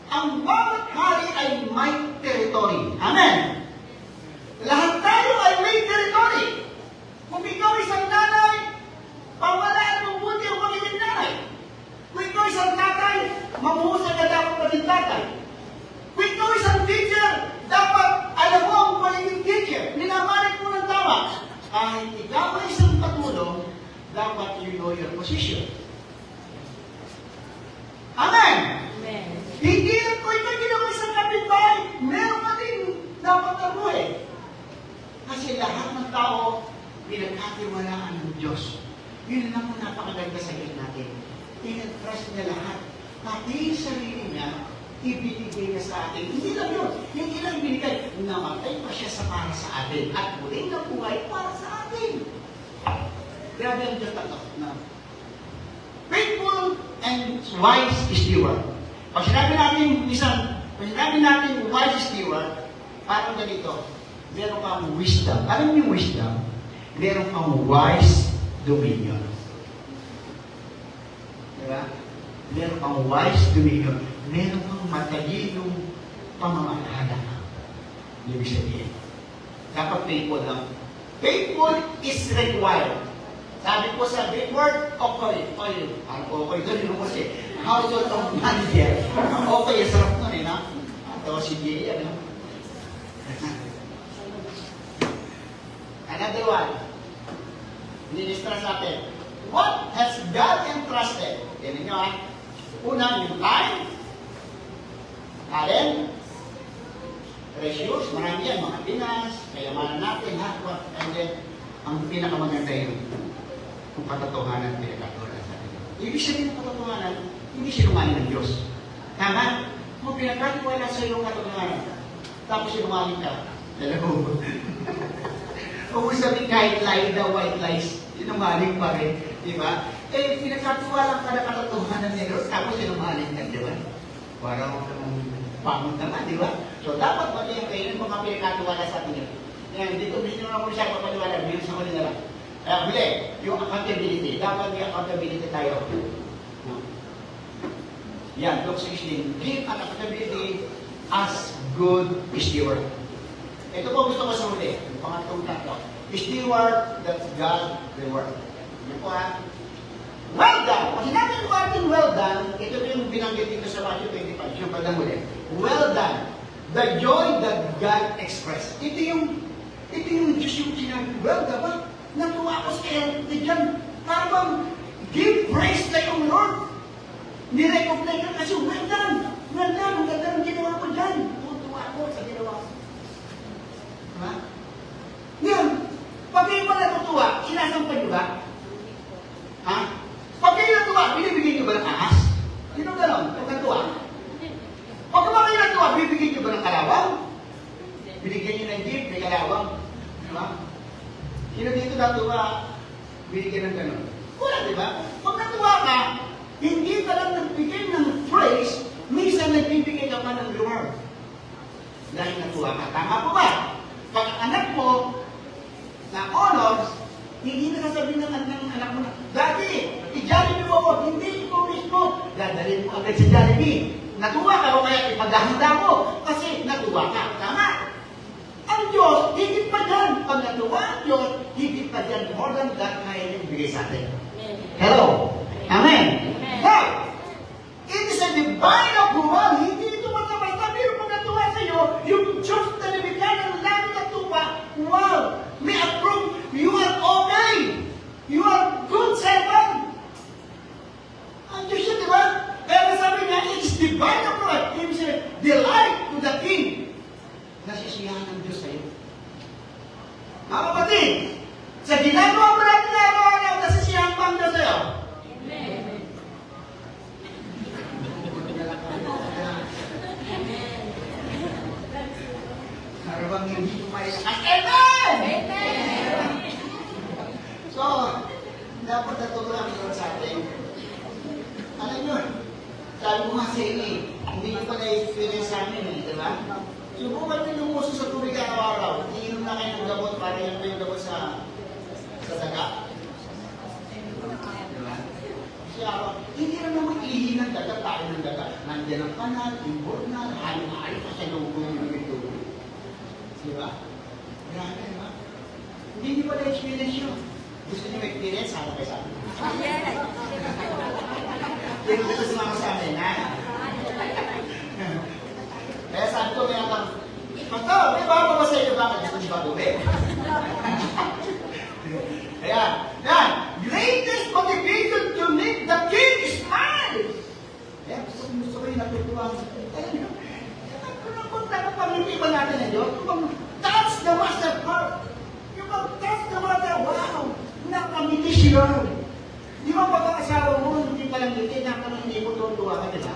ang bawat hari ay may territory. Amen? Lahat tayo ay may territory. Kung ikaw isang nanay, pawalaan mong buti ang magiging nanay. Kung ikaw isang tatay, mamuhusay ka dapat maging tatay. Kung ikaw isang teacher, dapat alam mo ang magiging teacher. Minamalit mo ng tama. Kahit ikaw ay isang katulong, dapat you know your position. Amen? Amen. Hindi lang ko ikaw ginawa isang kapitbahay, meron ka din dapat tabuhin. Kasi lahat ng tao, pinagkatiwalaan ng Diyos. Yun lang ang napakaganda sa iyo natin. Tinag-trust niya lahat. Pati yung sarili niya, ibinigay niya sa atin. Hindi lang yun. Yung ilang binigay, namatay pa siya sa para sa atin. At muling nabuhay para sa atin. Grabe ang Diyos na faithful and wise steward. Pag sinabi natin wise steward, parang ganito, meron kang wisdom. Alam niyo yung wisdom? Meron kang wise dominion. Diba? Meron kang wise dominion. Meron kang matalinong pamamahala. Ibig sabihin. Dapat faithful lang. Faithful is required. Sabi ko sa Greek word, okay. Okay, doon yun kasi. Household of manager. Okay, sarap nun eh, no? Ito si Jay, ano? Another one. Nilistra sa atin. What has God entrusted? Yan ninyo, ha? Una, yung time. Talent. Precious. Marami yan. Mga Pinas. Kayamanan natin, ha? And then, ang pinakamaganda yun, kung katotohanan pinagkatulan sa atin. Ibig sabihin ng katotohanan, hindi sinungaling ng Diyos. Tama? Kung pinagkatiwala sa iyong katotohanan, tapos sinungaling ka, hello. Kung sabihin kahit lie daw, white lies, sinungaling pa rin. Di ba? Eh, pinagkatiwala ka na katotohanan ni Diyos, tapos sinungaling ka, di ba? Parang pangod naman, di ba? So, dapat maging kayo yung mga pinagkatiwala sa atin yun. Yan, dito naman ko siya papaliwala, bilang sa huli na lang. Huli, yung accountability. Dapat may accountability tayo. Yan, Luke 16. Give an accountability as good steward. Ito po gusto ko sa huli. Yung pangatong tatlo. Steward that God reward. Yan po ha. Well done. Pag sinabi ko ating well done, ito yung binanggit dito sa Matthew 25. Yung pagdang huli. Well done. The joy that God expressed. Ito yung Diyos yung sinabi. Well done ba? Natuwa ko sa kaya dyan. Parang give praise to yung Lord. Nirecognize ka kasi well done. Well done. Ang ganda ng ginawa ko dyan. Tutuwa ko sa ginawa ko. Diba? Ngayon, pag kayo pa natutuwa, sinasampan nyo ba? Ha? Pag kayo natuwa, binibigyan nyo ba ng ahas? Sino gano'n? Pag natuwa? Pag kayo natuwa, bibigyan nyo ba ng kalawang? Binigyan nyo ng jeep, may kalawang. Diba? Sino dito natuwa, binigyan ng gano'n? Wala, diba? Pag natuwa ka, hindi ka lang nagbigay ng praise, minsan nagbibigay ka pa ng reward. Dahil natuwa ka. Tama po ba? Pag anak mo, na bibili mo agad sa Jollibee. Natuwa ka o kaya ipaghahanda mo kasi natuwa ka. Tama? Ang Diyos, higit pa dyan. Pag natuwa ang Diyos, higit pa dyan. More than that, kaya niyang bigay sa atin. Hello? Amen? Now, it is a divine approval. Hindi ito basta-basta. Pero pag natuwa sa iyo, yung Diyos na nabigyan ng langit at lupa, wow! May approve. You are okay. You are good servant. Ang Diyos yun, di ba? Kaya sabi niya, it is divine approval. It is a delight to the King. Nasisiyahan ng Diyos sa iyo. Mga kapatid, sa ginagawa mo natin na araw-araw, nasisiyahan pa ang Diyos sa iyo. Narabang hindi tumayos ang Amen! So, dapat natutunan ang Lord sa atin. Alam nyo, sabi ko nga sa inyo, hindi nyo pa na-experience sa amin, di ba? Subukan nyo lumuso sa tubig araw-araw. Iinom na kayo ng gamot para yan yung gamot sa daga. Diba? Kasi araw, hindi na naman ihi ng daga, tayo ng daga. Nandiyan ang kanal, yung bornal, halim-halim pa sa lubong ng ito. Diba? Grabe, diba? Hindi nyo pa na-experience yun. Gusto nyo ma-experience, sana kayo sa amin. Pero gusto sumama sa amin, ha? Kaya sabi ko, kaya kang, Pastor, may bago ba sa iyo ba? Gusto niyo ba gawin? Kaya, yan, greatest motivation to make the King smile. Kaya gusto ko yung natutuwa. Kung nakapamiti ba natin ang Diyos? Kung touch the master heart. Yung touch the master, wow! Nakamiti siya. Di ba pagkakasawa mo, hindi pa lang ngiti, hindi mo tuwa ka, diba?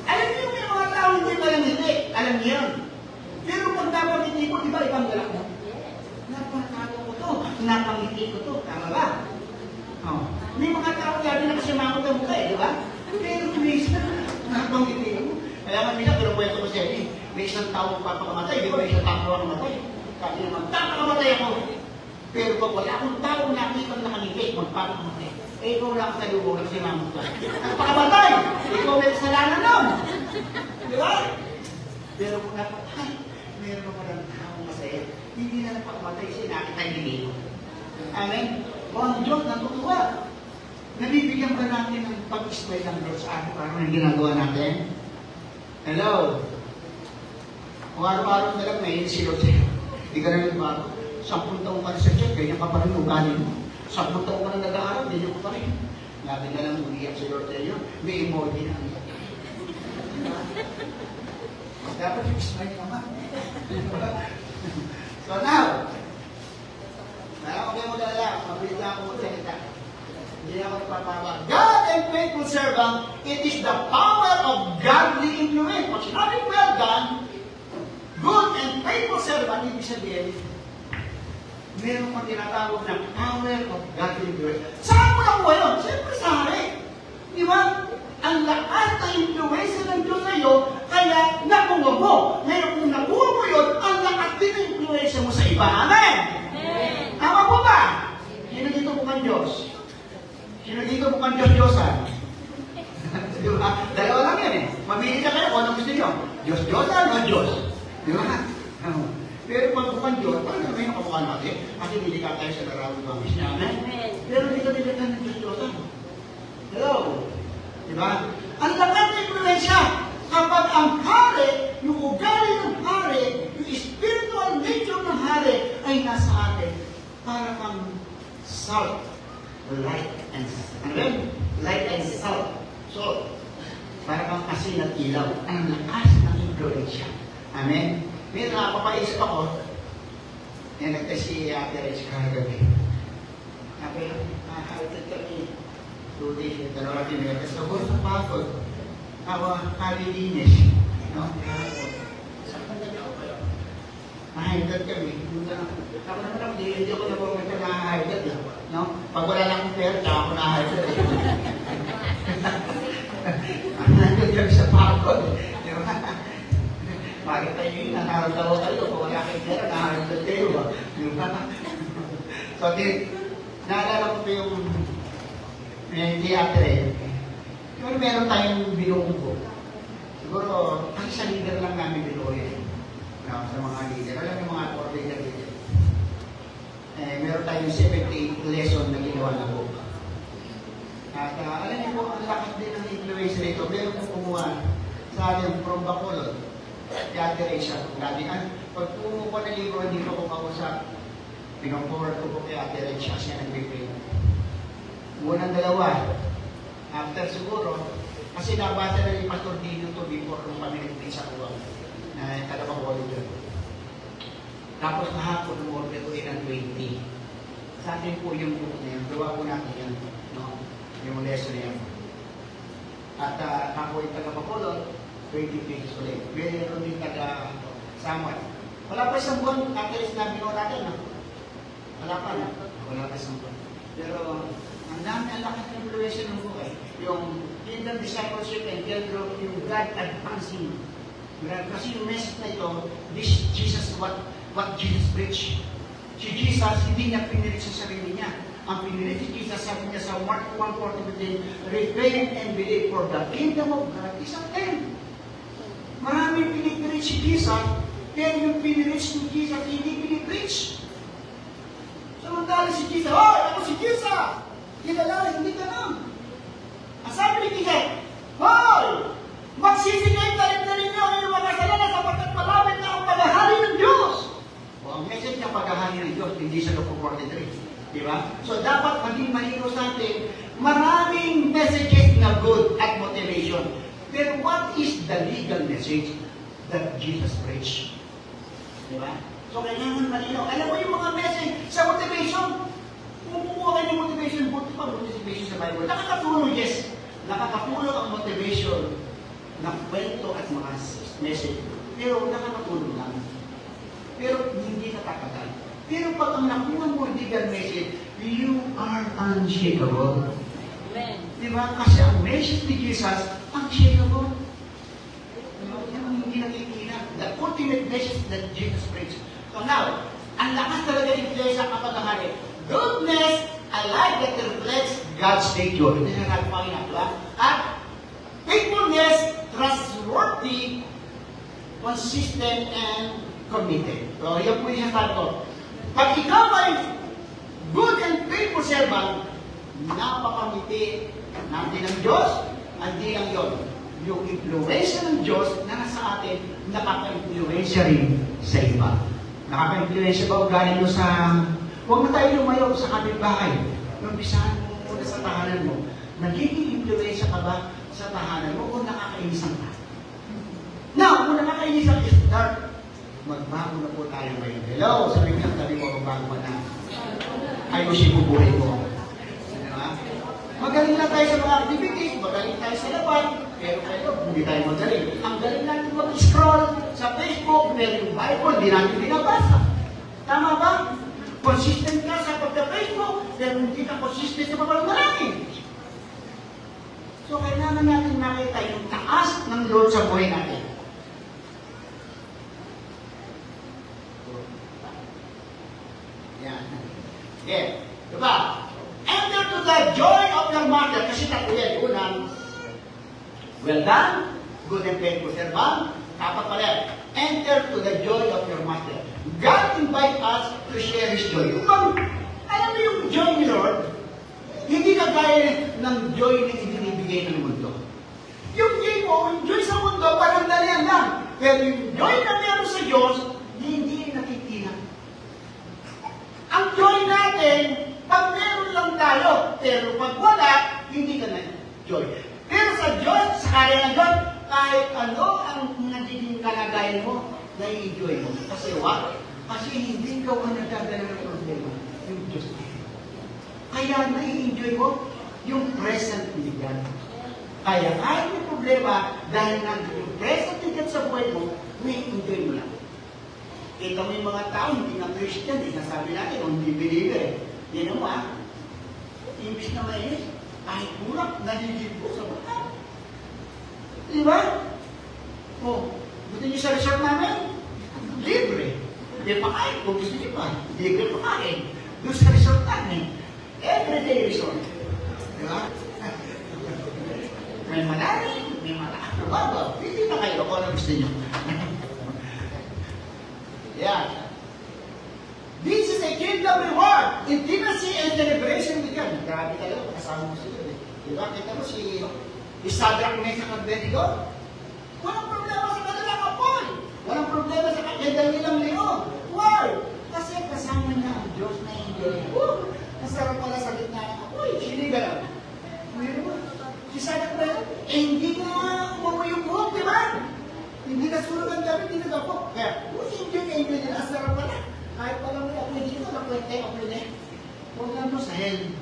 Alam niyo yung mga tao hindi pa lang ngiti. Alam niyo yun. Pero pag napangiti ko, di ba ibang galak mo? Napangako ko to. Napangiti ko to. Tama ba? Oh. May mga tao lagi na kasi makot ang mukha di ba? Pero minsan, napangiti ko. Kaya nga minsan, pero kwento ko siya may isang tao papakamatay, di ba may isang tao papakamatay? Kasi magpapakamatay ako. Pero pag wala akong tao nakita nakangiti, magpapakamatay. Eh, ikaw lang sa lubo, nagsimamot ka. Nagpakamatay! Ikaw may kasalanan nun! Di ba? Pero kung napatay, meron mo lang taong masaya. Hindi na napakamatay siya, nakita yung ginito. Amen? O ang Diyos, natutuwa. Nabibigyan ba natin ng pag-ismay ng Diyos sa ating parang ang ginagawa natin? Hello? Kung araw-araw na lang may si Lord sa'yo. Hindi ka na nagbago. 10 taong ka na sa church, ganyan ka pa rin ugali mo. 10 taong ka na nag-aaral, ganyan ko pa rin. Nabi na lang umiyak si Lord sa'yo. May emoji na. Dapat yung smile naman. So now, okay mo dala, mabilis lang ako magsalita. Hindi ako nagpapapa. God and faithful servant, it is the power of godly influence. Pag sinabing well done, good and faithful servant, ibig sabihin, meron pang tinatawag ng power of godly influence. Saan mo nakuha yun? Siyempre sa hari. Di ba? Ang lakas na influence ng Diyos sa iyo, kaya nakuha mo. Ngayon kung nakuha mo yun, ang lakas din ang influence mo sa iba. Amen? Tama po ba? Sino dito mukhang Diyos? Sino dito mukhang Diyos-Diyosan? Di ba? Dalawa lang yan eh. Mamili na kayo kung anong gusto nyo. Diyos-Diyosan o Diyos? Di ba? Pero pag mukhang Diyos, parang may nakamukha natin. Kasi hindi ka tayo sa larawan ng pangis niya. Amen? Pero dito nila ng Diyos-Diyosan. Hello? Di ba? Ang lakas ng influensya kapag ang hari, yung ugali ng hari, yung spiritual nature ng hari ay nasa atin. Para kang salt, light and light and salt. So, para kang asin at ilaw. Ang lakas ng influensya. Amen? May napapaisip ako, nagtest si Ate Rich kagabi. Sabi, nakakalitan kami 2 days, dalawa tinetest. So, kung sa pagod, kalilinis. No? Sa kanya ako kayo. Mahayagad kami. Ako naman ako, hindi ako nabumunta na mahayagad. No? Pag wala lang akong pera, tsaka ako nahayagad. Mahayagad kami sa pagod. Di ba? Bakit tayo yun, nakaramdaman kayo. Kung wala kayong pera, nahayagad kayo. Di ba? So, naalala ko po yung hindi ate rin. Siyempre, meron tayong binuong po. Siguro, kasi sa leader lang namin binuo yan. No, sa mga leader. Alam yung mga core leader. Meron tayong 78 lesson na ginawa na po. At alam niyo po, ang lakas din ng influence nito. Meron po kumuha sa atin from Bacolod. Kaya Teresa, dati, pag kumuha ko ng libro, hindi ko kausap. Pinag-forward ko po kay Ate Teresa, siya nag-prepare. Unang dalawa, after siguro, kasi nabasa na ni Pastor Dino to before nung pamilit sa uwang na taga-Bacolod yun. Tapos kahapon, umorder ko ng 20. Sa atin po yung book na yun, gawa po natin yan, no? Yung lesson na yan. At ako yung taga-Bacolod, 20 pages ulit. Meron din taga-Samuel. Wala pa isang buwan, actually sinabi ko natin, no? Wala pa, no? Wala pa isang buwan. Pero, ang dami ang lakas ng influence ng buhay. Yung Kingdom Discipleship and Kingdom, yung God advancing. Kasi yung message na ito, this Jesus, what Jesus preached. Si Jesus, hindi niya pinilit sa sarili niya. Ang pinilit si Jesus, sabi niya sa Mark 1:40, repent and believe for the kingdom of God is at hand. Maraming pinipilit si Jesus, pero yung pinilit ni Jesus, hindi pinipreach. Samantala si Jesus, hoy, ako si Jesus! Kilala, hindi ka lang. Ang sabi ni Jesus, hoy, magsisigay tayo na rin niyo ang inyong mga kasalanan sapagkat malapit na ang paghahari ng Diyos. O, ang message niya paghahari ng Diyos, hindi sa Luke 43. Diba? So, dapat maging mahiro sa atin, maraming messages na good at motivation. Pero what is the legal message that Jesus preached? Diba? So, kailangan malinaw. Alam mo yung mga message sa motivation, kumukuha kayo ng motivation, buti pa motivation sa Bible. Nakakatulong, yes. Nakakatulong ang motivation ng kwento at mga message. Pero nakakatulong lang. Pero hindi nakatagal. Pero pag ang nakuha mo legal message, you are unshakable. Amen. Diba? Kasi ang message ni Jesus, unshakable. Diba? Yan ang hindi nakikita. The ultimate message that Jesus preached. So now, ang lakas talaga ng Iglesia kapag ahari. Goodness, a life that reflects God's nature. Ito na natin pakina, diba? At faithfulness, trustworthy, consistent, and committed. So, yan po yung sabi ko. Pag ikaw ay good and faithful servant, napakamiti natin ng Diyos, hindi lang yun. Yung influensya ng Diyos na nasa atin, nakaka-influensya rin sa iba. Nakaka-influensya ba o galing mo sa... Huwag na tayo lumayo sa kapitbahay. Umpisahan mo muna sa tahanan mo. Nagiging influensya ka ba sa tahanan mo o nakakainisan ka? Now, kung nakakainisan ka, start. Magbago na po tayo ngayon. Hello, sabi ko lang, sabi mo, magbago ka na. Ayusin mo buhay mo. Diba? Magaling na tayo sa mga activities, magaling tayo sa laban, pero hindi tayo magaling. Ang galing natin mag-scroll sa Facebook, pero yung Bible, hindi natin binabasa. Tama ba? Consistent ka sa pagka-Facebook, pero hindi ka consistent sa pagkamalangin. So, kailangan natin makita yung taas ng Lord sa buhay natin. Yan. Yeah. Diba? Enter to the joy of your master. Kasi tatlo yan. Unang, well done, good and faithful servant. Dapat pala, enter to the joy of your master. God invite us to share His joy. Alam mo yung joy ni Lord, hindi kagaya ng joy na ibinibigay ng mundo. Yung joy mo, yung joy sa mundo, parang dalian lang. Pero yung joy na meron sa Diyos, hindi nakikita. Ang joy natin, pag meron lang tayo, pero pag wala, hindi ka na joy. Pero sa Diyos, sa kaya ng Diyos, kahit ano ang nagiging kalagayan mo, nai-enjoy mo. Kasi what? Kasi hindi ka ang nagdadala ng problema. Yung Diyos. Kaya nai-enjoy mo yung present ni God. Kaya kahit may problema, dahil yung present ni God sa buhay mo, nai-enjoy mo lang. Kita mo yung mga tao, hindi na Christian, hindi na sabi natin, hindi believer. Yan mo imbis na mainis, kahit kurap, naliligo sa bata. Diba? O, gusto niyo sa resort namin? Libre. Hindi pa kain, kung gusto niyo pa. Libre pa kain. Doon sa resort namin. Everyday resort. Diba? may malalim, may malakas na babaw. Hindi na kayo kung ano gusto nyo. Yeah. This is a kingdom reward. Intimacy and celebration with God. Grabe talaga, kasama mo sila. Diba? Kita mo si Shadrach, Meshach, and Abednego. Walang problema sa kanilang apoy. Walang problema sa kanilang leon. Why? Kasi kasama niya ang Diyos na enjoy. Nasarap pala sa gitna ng apoy. Hindi ganun. Si Shadrach na yun, hindi nga umuwi yung buhok, di ba? Hindi na sunog ang dami, hindi na gapok. Kaya, enjoy nila. Nasarap pala. Kahit pala mo, apoy dito, apoy na. Huwag lang mo sa hell.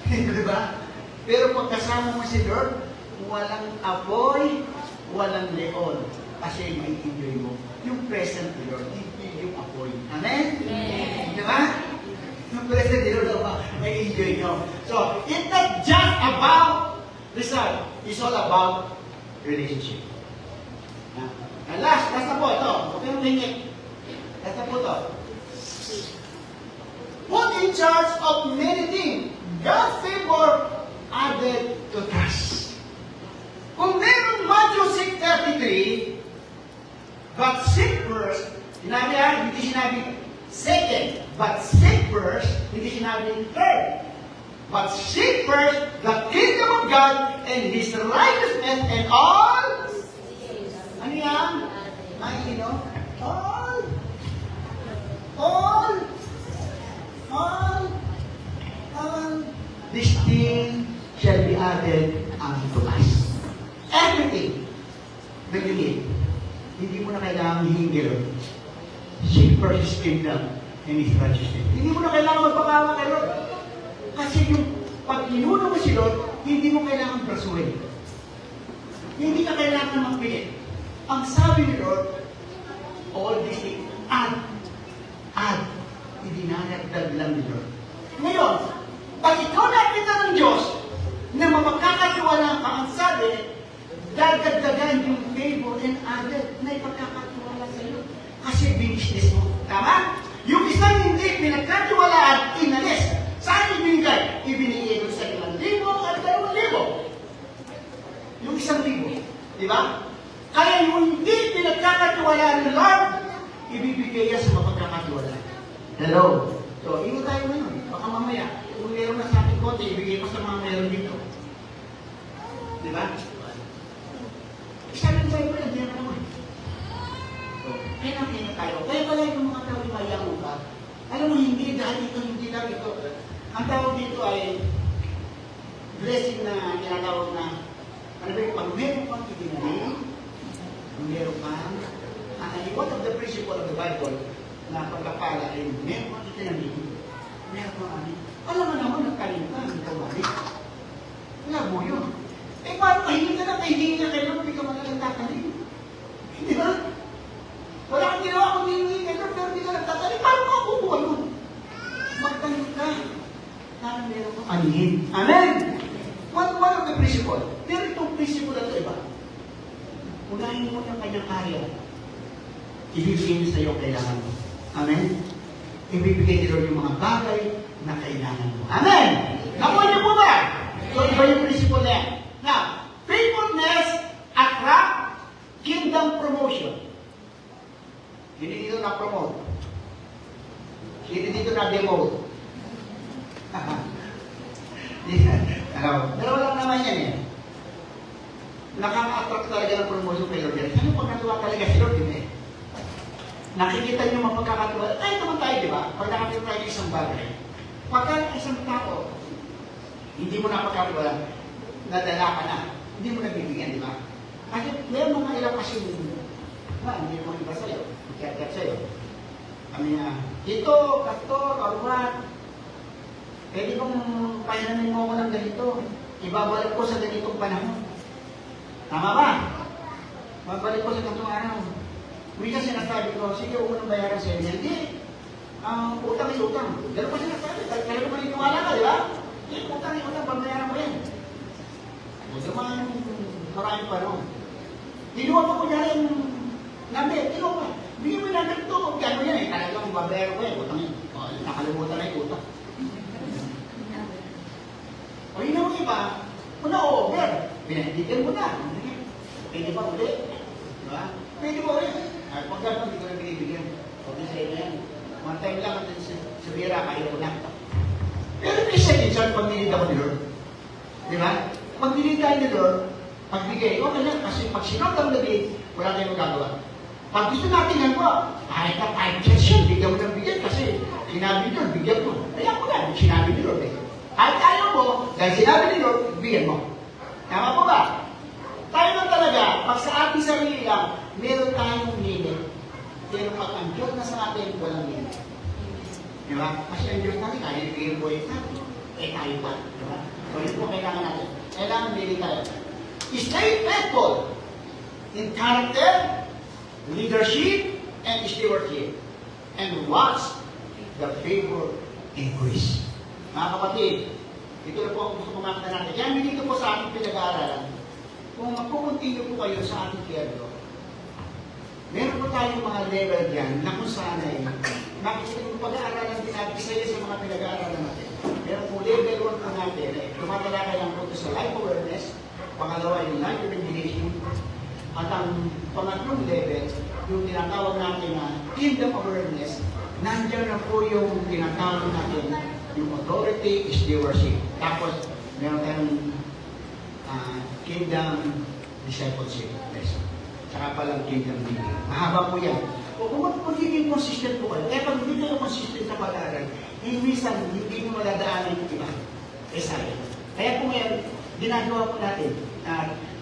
Di ba? Pero pag kasama mo si Lord, walang apoy, walang leon. Kasi may enjoy mo. Yung present ni Lord, hindi yung apoy. Amen? Amen. Di ba? Yung present ni Lord, may enjoy nyo. So, it's not just about result. It's all about relationship. And last na po ito. Okay mo hingit. Last na po ito. Put in charge of many things. God's favor added to trust. Kung meron Matthew 6:33, but seek first, sinabi hindi sinabi second, but seek first, hindi sinabi third. But seek first the kingdom of God and His righteousness and all. Ano yan? All these things shall be added unto us. Everything that you need. Hindi mo na kailangan hihingi Lord. Seek first His kingdom and His righteousness. Hindi mo na kailangan magpakawa kay Lord. Kasi yung pag inuno mo si Lord, hindi mo kailangan brasuhin. Hindi ka kailangan magpilit. Ang sabi ni Lord, all these things, add. Idinaragdag lang ni Lord. Ngayon, pag ikaw nakita ng Diyos na mapagkakatiwala ka, ang sabi, dadagdagan yung favor and added na ipagkakatiwala sa iyo. Kasi binisnes mo. Tama? Yung isang hindi pinagkatiwalaan, inalis. Saan ibinigay? Ibinigay doon sa 5,000 at 2,000. Yung 1,000. Di ba? Kaya yung hindi pinagkakatiwalaan ng Lord, ibibigay yan sa mapagkakatiwalaan. Hello? So, ingat tayo ngayon. Baka mamaya, kung meron na sa ating konti, ibigay ko sa mga meron dito. Di ba? Sabi tayo ko lang, diyan naman. So, kaya tayo. Kaya pala yung mga tao yung mayaw ka. Alam mo, hindi dahil ito, hindi lang ito. Ang tawag dito ay blessing na tinatawag na ano ba yung pag meron kang itinanim, meron kang one of the principle of the Bible na pagkapala ay meron kang itinanim, meron kang anin. Alam mo naman, nagkalim ka, hindi ka balik. Wala mo yun. Eh, paano kahiling ka na kahiling na kayo, hindi ka magalang tatanim? Di ba? Wala kang ginawa kung hihingi kayo, pero hindi ka nagtatanim. Paano ka kukuha yun? Magtanim ka. Sana meron kang anin. Amen! One of the principle. Pero itong principle na ito, iba. Unahin mo yung kanyang kaya. Ibibigay niyo sa iyo ang kailangan mo. Amen? Ibibigay niyo yung mga bagay na kailangan mo. Amen! Nakuha niyo po ba? So, iba yung principle na yan. Now, faithfulness attract kingdom promotion. Hindi dito na-promote. Hindi dito na-demote. Dalawa lang naman yan eh. Nakaka-attract talaga ng promotion kay Lord yan. Ano pagkatuwa talaga si Lord din eh? Nakikita niyo mapagkakatuwa. Tayo naman tayo, di ba? Pag nakakita tayo ng isang bagay, pagka isang tao, hindi mo napagkakatuwa, nadala ka na, hindi mo nabibigyan, di ba? Kasi may mga ilang kasi hindi mo iba sa'yo, kaya sa'yo. Kami na, dito, pastor, or what? Pwede kong pahinamin mo ako ng ganito. Ibabalik ko sa ganitong panahon. Tama ba? Babalik ko sa ganitong araw. May kasi sinasabi ko, sige, huwag mo nang bayaran sa inyo. Hindi. Utang ay utang. Gano'n pa sinasabi. Kaya ko maniniwala ka, di ba? Utang ay utang, babayaran mo yan. Huwag naman maraming panahon. Tinuwa pa ko niya rin namin. Tinuwa pa. Bigyan mo na ganito. Gano'n yan eh. Talagang babayaran ko yan. Utang yan. Nakalimutan na yung utang. O yun ang iba, una-over. Pinahigitan mo na. Pwede ba ulit? Diba? Pwede ba ulit? At pag gano'n, hindi ko na binibigyan. Okay sa inyo yan. One time lang at sa bira, kaya ko na. Pero may second chance pag nilid ako ni Lord. Di ba? Pag nilid tayo ni Lord, pagbigay, okay lang. Kasi pag sinot ang nilid, wala tayong magagawa. Pag gusto natin yan po, kahit na 5 chance yun, bigyan mo ng bigyan kasi sinabi nyo, bigyan mo. Kaya ko na, sinabi ni Lord eh. Kahit ayaw mo, dahil sinabi ni Lord, bigyan mo. Tama po ba? Tayo lang talaga, pag sa ating sarili lang, meron tayong minute. Pero pag ang Diyos na sa atin, walang minute. Di ba? Kasi ang Diyos natin, kaya ibigay po yung tayo. Eh tayo pa. Di ba? So yun po kailangan natin. Kailangan bili tayo. Stay faithful in character, leadership, and stewardship. And watch the favor increase. Mga kapatid, ito na po ang gusto kumakita natin. Kaya dito po sa ating pinag-aaralan, kung magpupuntinyo po kayo sa ating kierdo, meron po tayong mga level dyan na kung saan ay makikita yung pag-aaralan din natin isa sa mga pinag-aaralan natin. Meron po level 1 po natin ay tumatalakay lang po sa life awareness, pangalawa yung life imagination, at ang pangatlong level, yung tinatawag natin na kingdom awareness, nandiyan na po yung tinatawag natin yung authority, stewardship. Tapos, meron tayong kingdom discipleship lesson. Saka palang kingdom living. Mahaba po yan. Kung magiging consistent po kayo, kaya pag hindi kayo consistent sa pag-aaral, minsan hindi nyo maladaanan yung iba. Eh sayang. Kaya po ngayon, ginagawa po natin.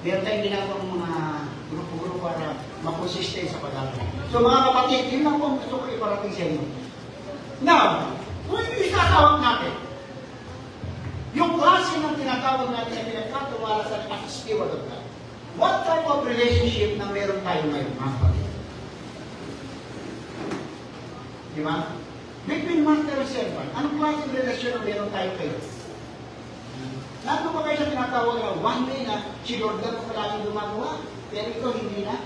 Meron tayong ginagawa ng mga grupo-grupo para makonsistent sa pag-aaral. So mga kapatid, yun lang po ang gusto ko iparating sa inyo. Now, kung yung isatawag natin, yung klase ng tinatawag natin na pinagkatuwala sa as a steward of God, what type of relationship na meron tayo ngayon, mga kapatid? Di ba? Between master and servant, anong klase ng relasyon na meron tayo kayo? Nandun pa kayo sa tinatawag na one day na si Lord lang po palagi gumagawa, pero ito hindi na?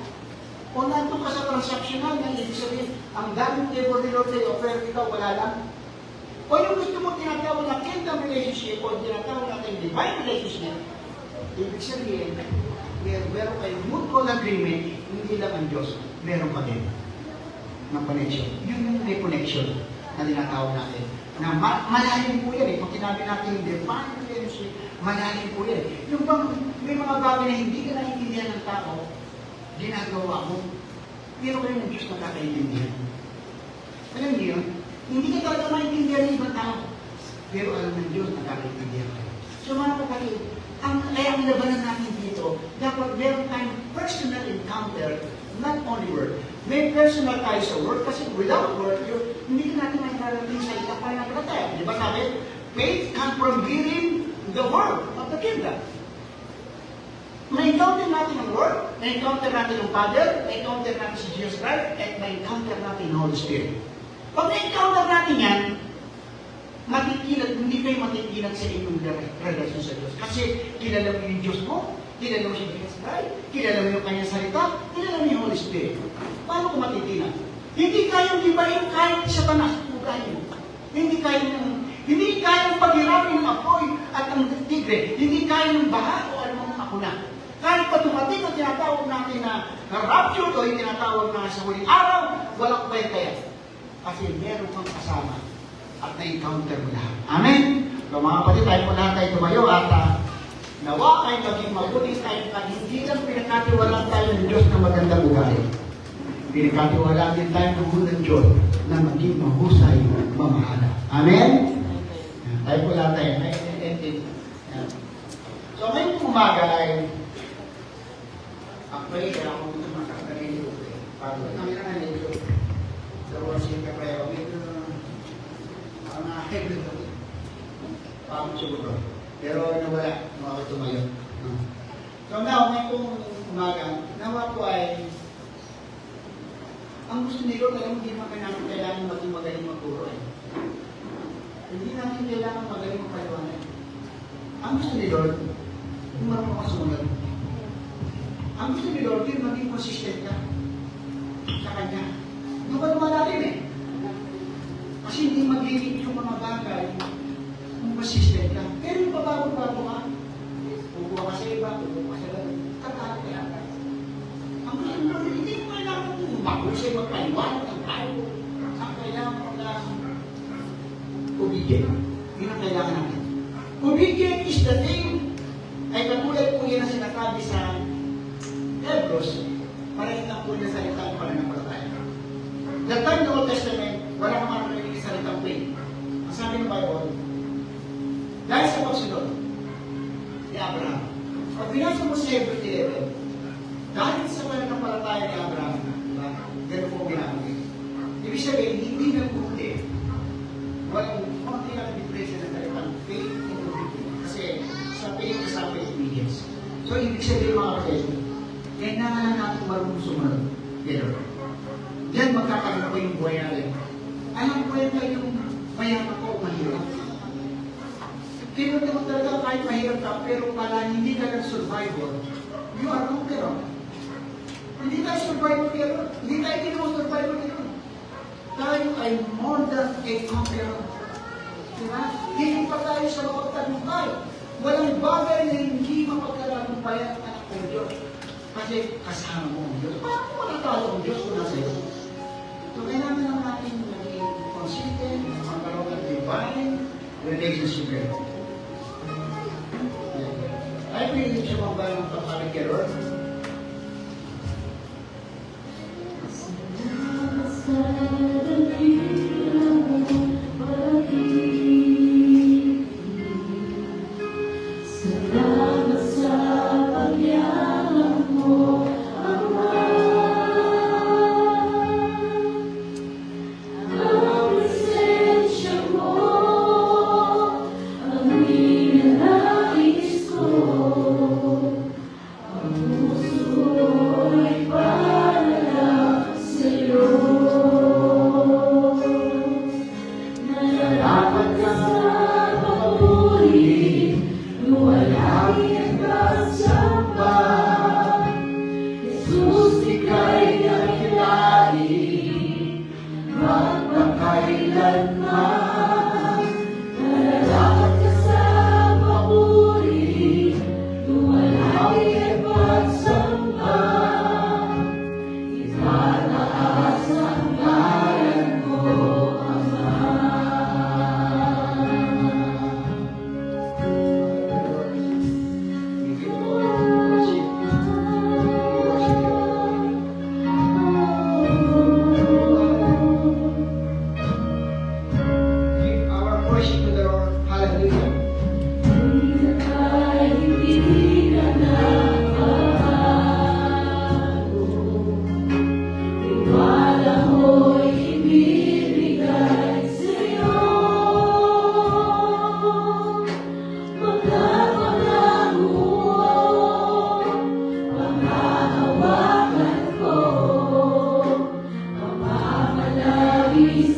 O nandun ka sa transactional na ibig sabihin, ang daming favor ni Lord sa'yo, pero ikaw wala lang? O yung gusto mo tinatawag na kingdom relationship o tinatawag natin divine relationship, ibig sabihin, meron kayong mutual agreement, hindi lang ang Diyos, meron pa din ng connection. Yun yung may connection na tinatawag natin. Na malalim po yan eh. Pag sinabi natin yung divine relationship, malalim po yan. Yung bang may mga bagay na hindi ka naiintindihan ng tao, ginagawa mo, pero kayo ng Diyos na kakaintindihan. Alam niyo yun? Hindi ka talaga maintindihan ng ibang tao. Pero alam ng Diyos na kakaintindihan kayo. So mga kapatid, kaya ang labanan natin dito, dapat meron tayong personal encounter, not only word. May personal tayo sa word, kasi without word, hindi ka natin may karating sa ikapay na palataya. Di ba sabi? Faith comes from hearing the word of the kingdom. May-encounter natin ang word, may-encounter natin ang Father, may-encounter natin si Jesus Christ, at may-encounter natin ang Holy Spirit. Pag na-encounter natin yan, hindi kayo matikilat sa inyong relasyon sa Diyos. Kasi kilala mo yung Diyos mo, kilala mo si Jesus Christ, kilala mo yung kanyang salita, kilala mo yung Holy Spirit. Paano ko matikilat? Hindi kayong ibahin kahit sa tanas ng ugali mo. Hindi kayong paghirapin ng apoy at ang tigre. Hindi kayong baha o anumang akuna. Kahit pa dumating ang tinatawag natin na rapture o yung tinatawag na sa huling araw, walang kwenta yan. Kasi meron kang kasama at na-encounter mo lahat. Amen? So mga kapatid, tayo po lahat tayo tumayo at nawa ay maging mabuting tayo at hindi lang pinakatiwalaan tayo ng Diyos na magandang ugali. Pinakatiwalaan din tayo ng unang Diyos na maging mahusay mamahala. Amen? Tayo po lahat tayo. So ngayong umaga ay actually, kaya ako makakagalili ko eh. Pagod namin ang nalito. So, worship ka prayer. Nakakailan ko. Pagod siguro. Pero nawala. Nawala tumayo. So now, ngayong umaga, nawa po ay ang gusto ni Lord, alam, hindi naman namin kailangan maging magaling magturo eh. Hindi namin kailangan magaling magpaliwanag. Ang gusto ni Lord, kung marunong ka sumunod. Ang gusto ni Lord, yung maging consistent ka sa Kanya. Doon ka lumalalim eh. Kasi hindi mag-limit yung mga bagay kung consistent ka. Pero yung pabago-bago ka, kukuha ka sa iba, kukuha ka Ibig sabihin magpaliwanag ng tayo. Ang kailangan ng obedient. Yun ang kailangan natin. Obedient is the thing. Ay katulad po yan ang sinasabi sa Hebrews, parang ang po na salitang pananampalataya. The time ng Old Testament, wala ka man rin salitang faith. Ang sabi ng Bible, dahil sa pagsunod ni Abraham. Pag binasa mo sa Hebrews 11, dahil sa pananampalataya ni Abraham, diba? Ganun po ginamit. Ibig sabihin, hindi nagbuti. Walang konti lang ang depression ng salitang faith and obedience. Kasi sa faith kasama yung obedience. So, ibig sabihin mga kapatid, kailangan natin marunong sumunod. Ganun. Diyan magkakaroon ko yung buhay natin. Alam ko yan yung mayaman ko o mahirap. Kaya naman talaga kahit mahirap ka, pero pala hindi ka nag-survivor, you are conqueror. Hindi tayo survivor pero hindi tayo survivor pero tayo ay more than a conqueror. Diba? Hindi pa tayo sa mapagtagumpay. Walang bagay na hindi mapagtagumpay ang anak ng Diyos. Kasi kasama mo ang Diyos. Paano mo natalo ang Diyos kung nasa iyo? So, kailangan lang natin maging consistent, magkaroon ng divine relationship with God. I believe siya mga ba ng pagkalit kay Lord? Salamat sa pagyaman mo, Ama. Ang presensya mo, ang ninanais ko. Ang puso ay para sa'yo. Nararapat ka sa papuri, luwalhati at pagsamba. Jesus, ika'y nakilali, magpakailanman. Nararapat ka sa papuri, luwalhati at pagsamba. Itataas ang ngalan mo, Ama. Give our worship to the Lord. Hallelujah.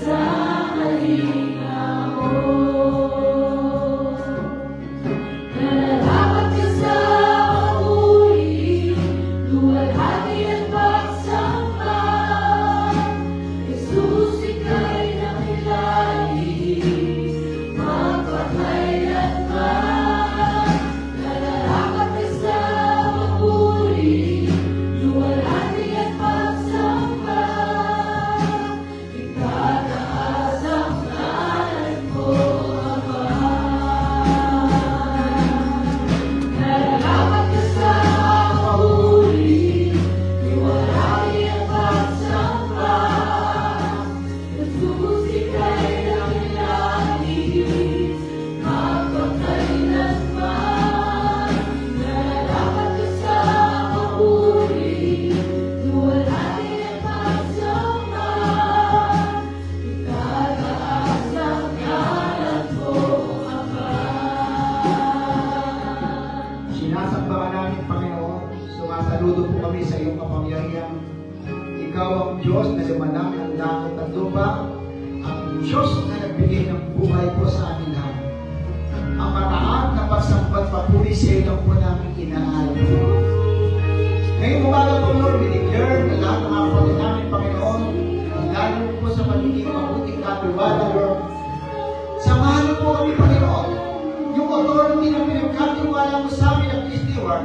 Sa kalinga mo, nararapat ka sa papuri, luwalhati at pagsamba. Jesus, ika'y nakilali, magpakailanman. Nararapat ka sa papuri, luwalhati at pagsamba. Itataas ang ngalan mo, Ama. Nararapat ka sa papuri, luwalhati at pagsamba. Jesus, ika'y nakilali, magpakailanman. Nararapat ka sa papuri, luwalhati at pagsamba. Itataas ang ngalan mo, Ama. Sinasamba ka namin, Panginoon. Sumasaludo po kami sa iyong kapangyarihan. Ikaw ang Diyos na lumanang ng langit at lupa. Ang Diyos na nagbigay ng buhay po sa amin lahat. Ang matahan na pagsambat papuri sa iyo lang po namin inaalala. Ngayong umaga po, Lord, we declare na lahat ng mga kapatid namin, Panginoon, lalo po sa pagiging mabuting katiwala, Lord. Samahan niyo po kami, Panginoon. Yung authority na pinagkatiwala mo sa amin ng steward,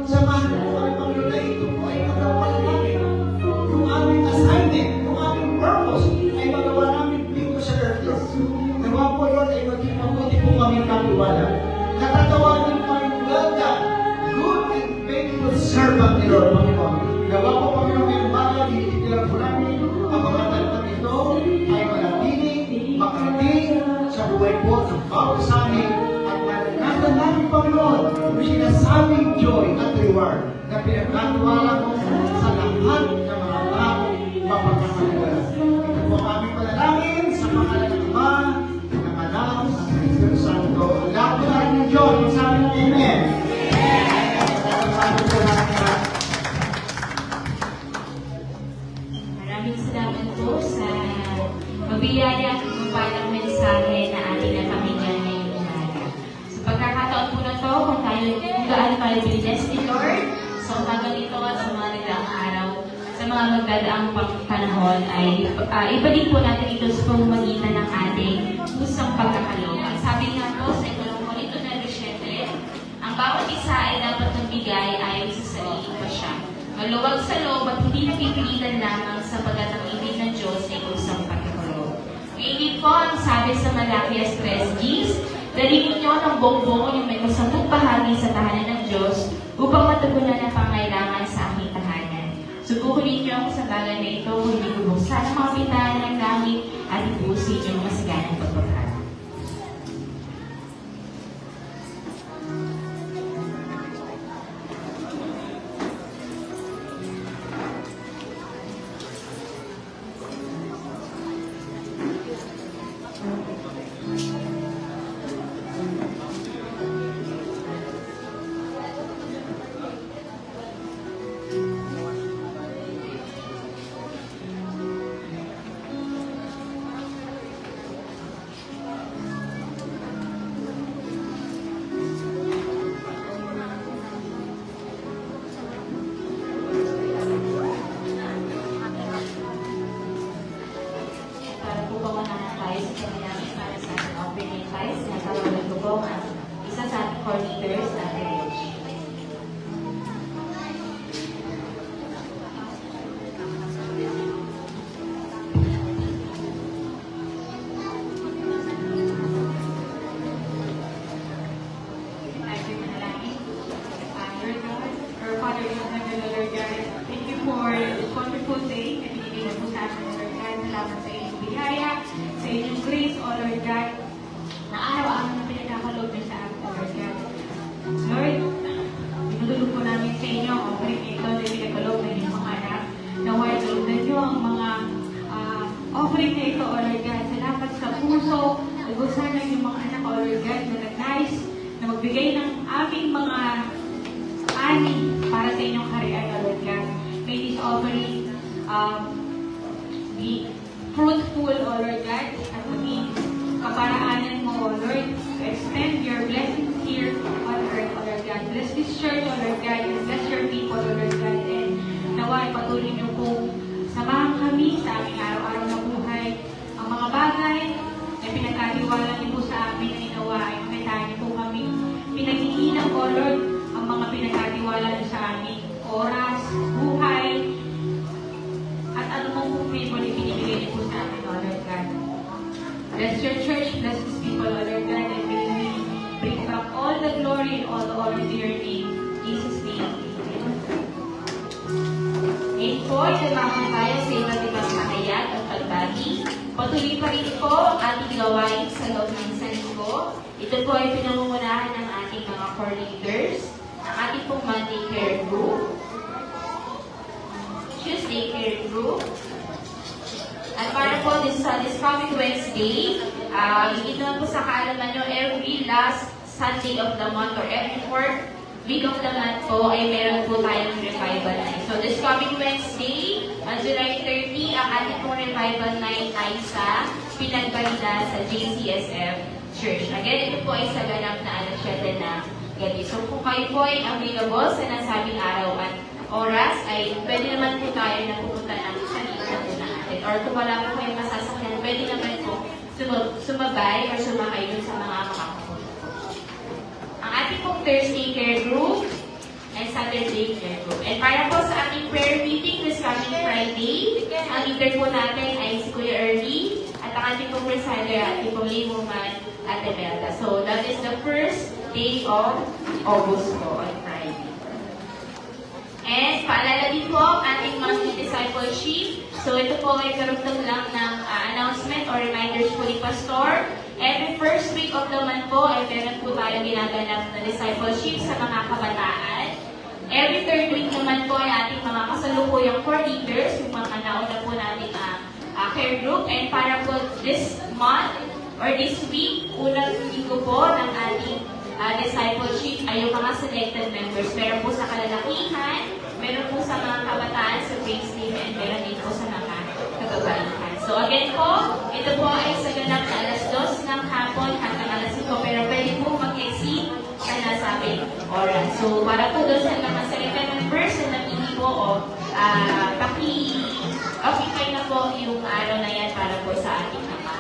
samahan niyo po kami, Panginoon, na ito po ay magawa namin. Yung aming assignment servant ni Lord, Panginoon. Gawa po, Panginoon, ngayong bagay, dinitikilan po namin ang mga talitang ito ay manatili, makarating sa buhay po ng bawat sa amin at maranatan namin, Panginoon, yung sinasabing joy at reward na pinagkatiwala mo sa lahat ng mga tao mapagkakaliwala. Ito po ang aming panalangin sa pangalan ng Ama, ng Anak, ng Espiritu Santo. Lahat po natin ng Diyos, masabi ng Amen. Maraming salamat po sa mabiyaya at mapalang mensahe na ating napakinggan ngayong umaga. Sa pagkakataon po na to, kung gaano tayo bilis ni Lord, sa umagang ito at sa mga nagdaang araw, sa mga magdadaang panahon, ay ibalik po natin ito sa pamamagitan ng ating pusang pagkakaloob. Ang sabi nga po sa Ekonomiko na Resyete, ang bawat isa ay dapat magbigay ayon sa sarili pa siya. Maluwag sa loob at hindi napipilitan lamang sapagat ang ibig ng Diyos ay kusang pagkakaloob. Ngayon po ang sabi sa Malakias 3:10, dalingin niyo ng buong-buo yung may kasamang bahagi sa tahanan ng Diyos upang matugunan ang pangailangan sa aking tahanan. Subukunin niyo ako sa bagay na ito kung hindi bubuksan ang mga bintana ng langit at ipusin yung masaganang pagpapala. Para po pamanahan tayo sa kanilang para sa ating opening ties, natawagan ko po ang isa sa ating core leaders na Rich. Lord God, our Father in heaven, Lord God, thank you for this wonderful day na binigay mo sa atin, Lord God. Salamat sa inyong biyaya, sa inyong grace, O Lord God, na araw-araw na pinagkakaloob niyo sa atin, Lord God. Lord, pinudulog po namin sa inyo ang offering ito na pinagkaloob ng inyong mga anak. Naway, tulungan niyo ang mga offering na ito, O Lord God. Salamat sa puso, nagusan ng inyong mga anak, O Lord God, na nag-nice, na magbigay ng aming mga ani para sa inyong harian, O Lord God. May this offering be fruitful, O Lord God, at maging kaparaanan mo, O Lord, to extend your blessings here on earth, O Lord God. Bless this church, O Lord God, and bless your people, O Lord God, and naway patuloy niyo po samahan kami sa aming araw-araw na buhay. Ang mga bagay na pinagkatiwala niyo po sa amin na inawa ay makitaan niyo po kami. Pinag-iinang, O Lord, ang mga pinagkatiwala niyo sa amin. Oras, buhay, at anumang po favor na pinibigay niyo po sa amin, O Lord God. Bless your church, bless these people, O Lord God, and may we bring back all the glory and all the honor to your name. In Jesus' name, amen. Ngayon po, ilamang tayo sa iba't ibang mahayag at pagbagi. Patuloy pa rin po ang ating gawain sa loob ng isang linggo. Ito po ay pinangungunahan ng ating mga core leaders, ang ating pong Monday Care Group, Tuesday Care Group, at para po this coming Wednesday, higit naman po sa kaalaman nyo, every last Sunday of the month or every fourth week of the month po ay meron po tayong revival night. So this coming Wednesday, on July 30, ang ating pong revival night ay sa Pinagbalita sa JCSF Church. Again, ito po ay sa ganap na alas 7 na gabi. So kung kayo po ay available sa nasabing araw at oras, ay pwede naman po tayo na pupunta ng salita po natin. Or kung wala po kayong masasakyan, pwede naman po sumabay or sumakay dun sa mga makakupunta. Ang ating pong Thursday Care Group and Saturday Care Group. And para po sa ating prayer meeting this coming Friday, ang leader po natin ay si Kuya Ernie at ang ating pong presider at ating pong laywoman at Imelda. So that is the first day of August po on Friday. din po ang ating monthly discipleship. So ito po ay karugtong lang ng announcement or reminders po ni Pastor. Every first week of the month po ay meron po tayo ginaganap na discipleship sa mga kabataan. Every third week naman po ay ating mga kasalukuyang core leaders, yung mga nauna po natin care group. And para po this month or this week, unang linggo po ng ating discipleship ay yung mga selected members. Meron po sa kalalakihan, meron po sa mga kabataan sa praise team, and meron din po sa mga kababaihan. So again po, ito po ay sa ganap na alas 2 ng hapon hanggang alas 5, pero pwede po mag-exceed sa nasabing oras. So para po doon sa mga selected members na napili po, pakikay na po yung araw na yan para po sa ating mga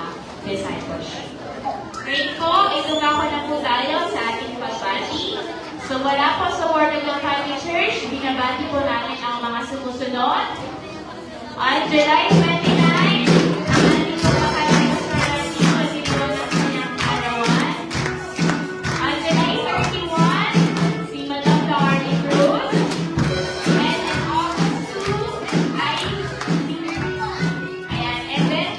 discipleship. Ngayon po, itugawa na po tayo sa ating pagbati. So wala po sa Word of God Family Church, binabati po namin ang mga sumusunod. On July 29, ang ating pagkakalang sa ating pagkakalang ng kanyang arawan. On July 31, si Madam Darnie Cruz. And on August 2, ay ayan, and then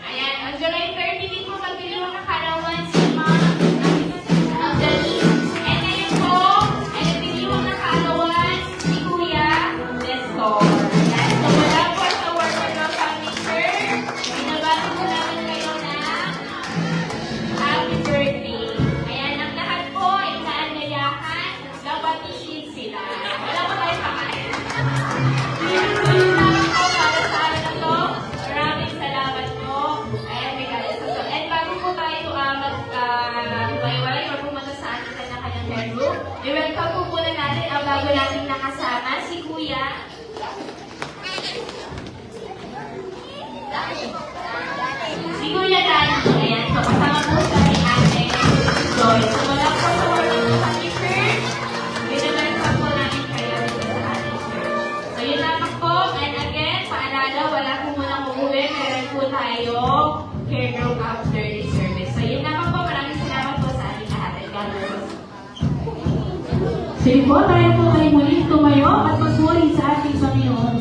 ayan, on July 30 din po magdiliwang ng karawan si Ma'am Dali. And ngayon po, ay nagdiliwang ng karawan si Kuya Nestor. Ayan, so wala po sa Word of God Family Church. Binabati po namin kayo na happy birthday. Ayan, ang lahat po ay naanyayahan na batiin sila. Wala pa tayo kakain. Yun lang po para sa araw na to. Maraming salamat po. Ayan, may kaya sa to. And bago po tayo mag-iwalay or pumunta sa ating kanya-kanyang bedroom, i-welcome po muna natin ang bago nating nakasama, si Kuya. Si Kuya Dani. Ayan, so kasama po siya ni Ate Joy. So wala po sa Word of God Family Church. Binabalikan po namin kayo dito sa ating church. So yun lamang po. And again, paalala, wala po munang uuwi. Meron po tayo care group after this service. So yun lamang po. Maraming salamat po sa ating lahat. And God bless us. Sige po, tayo po ay muling tumayo at magpuri sa ating Panginoon.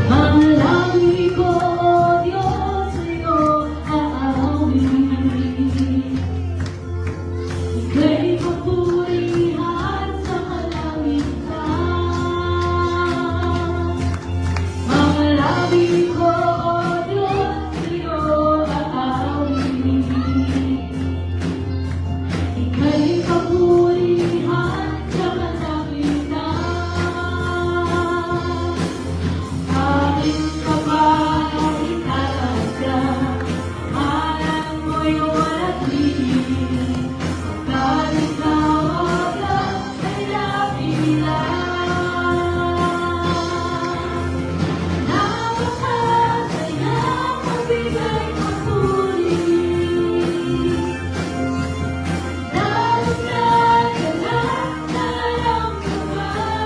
Ang labi ko, O Diyos, sa'yo aawit. Ika'y papurihan sa kalangitan. Ang labi ko, O Diyos, sa'yo aawit. Ika'y papurihan sa kalangitan. Aking kapal itatagda, alam mo'y walang limit. Dahil ikaw agad ay napilan. Napakasaya magbigay papuri. Dahil nagkalat na lang naman.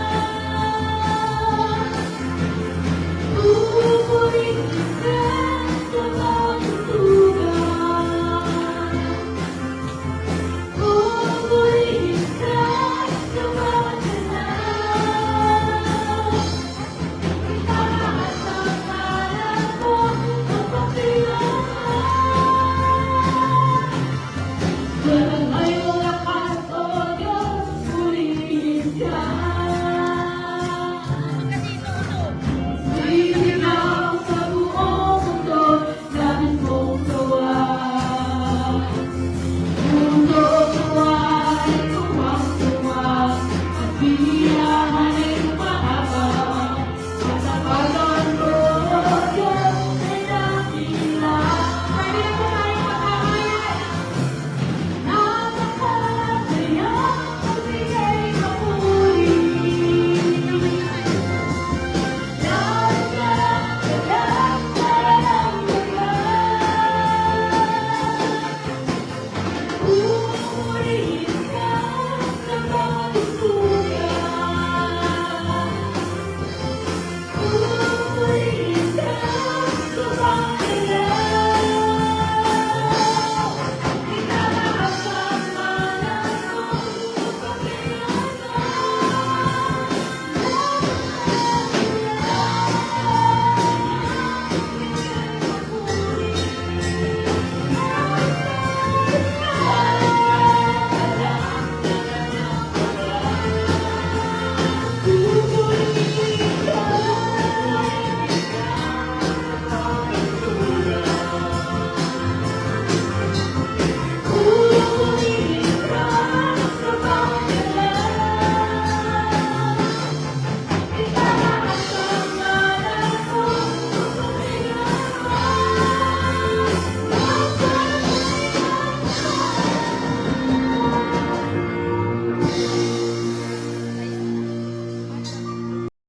Pupurihin ka sa bawat lugar. Pupurihin ka sa bawat ganap. Itaas ang ngalan mo ng pakilangan. Dahil may lakas, O Diyos, purihin ka. Sinigaw sa buong mundo, dahil mong gawa. Mundo gawa ay tuwang-tuwa, at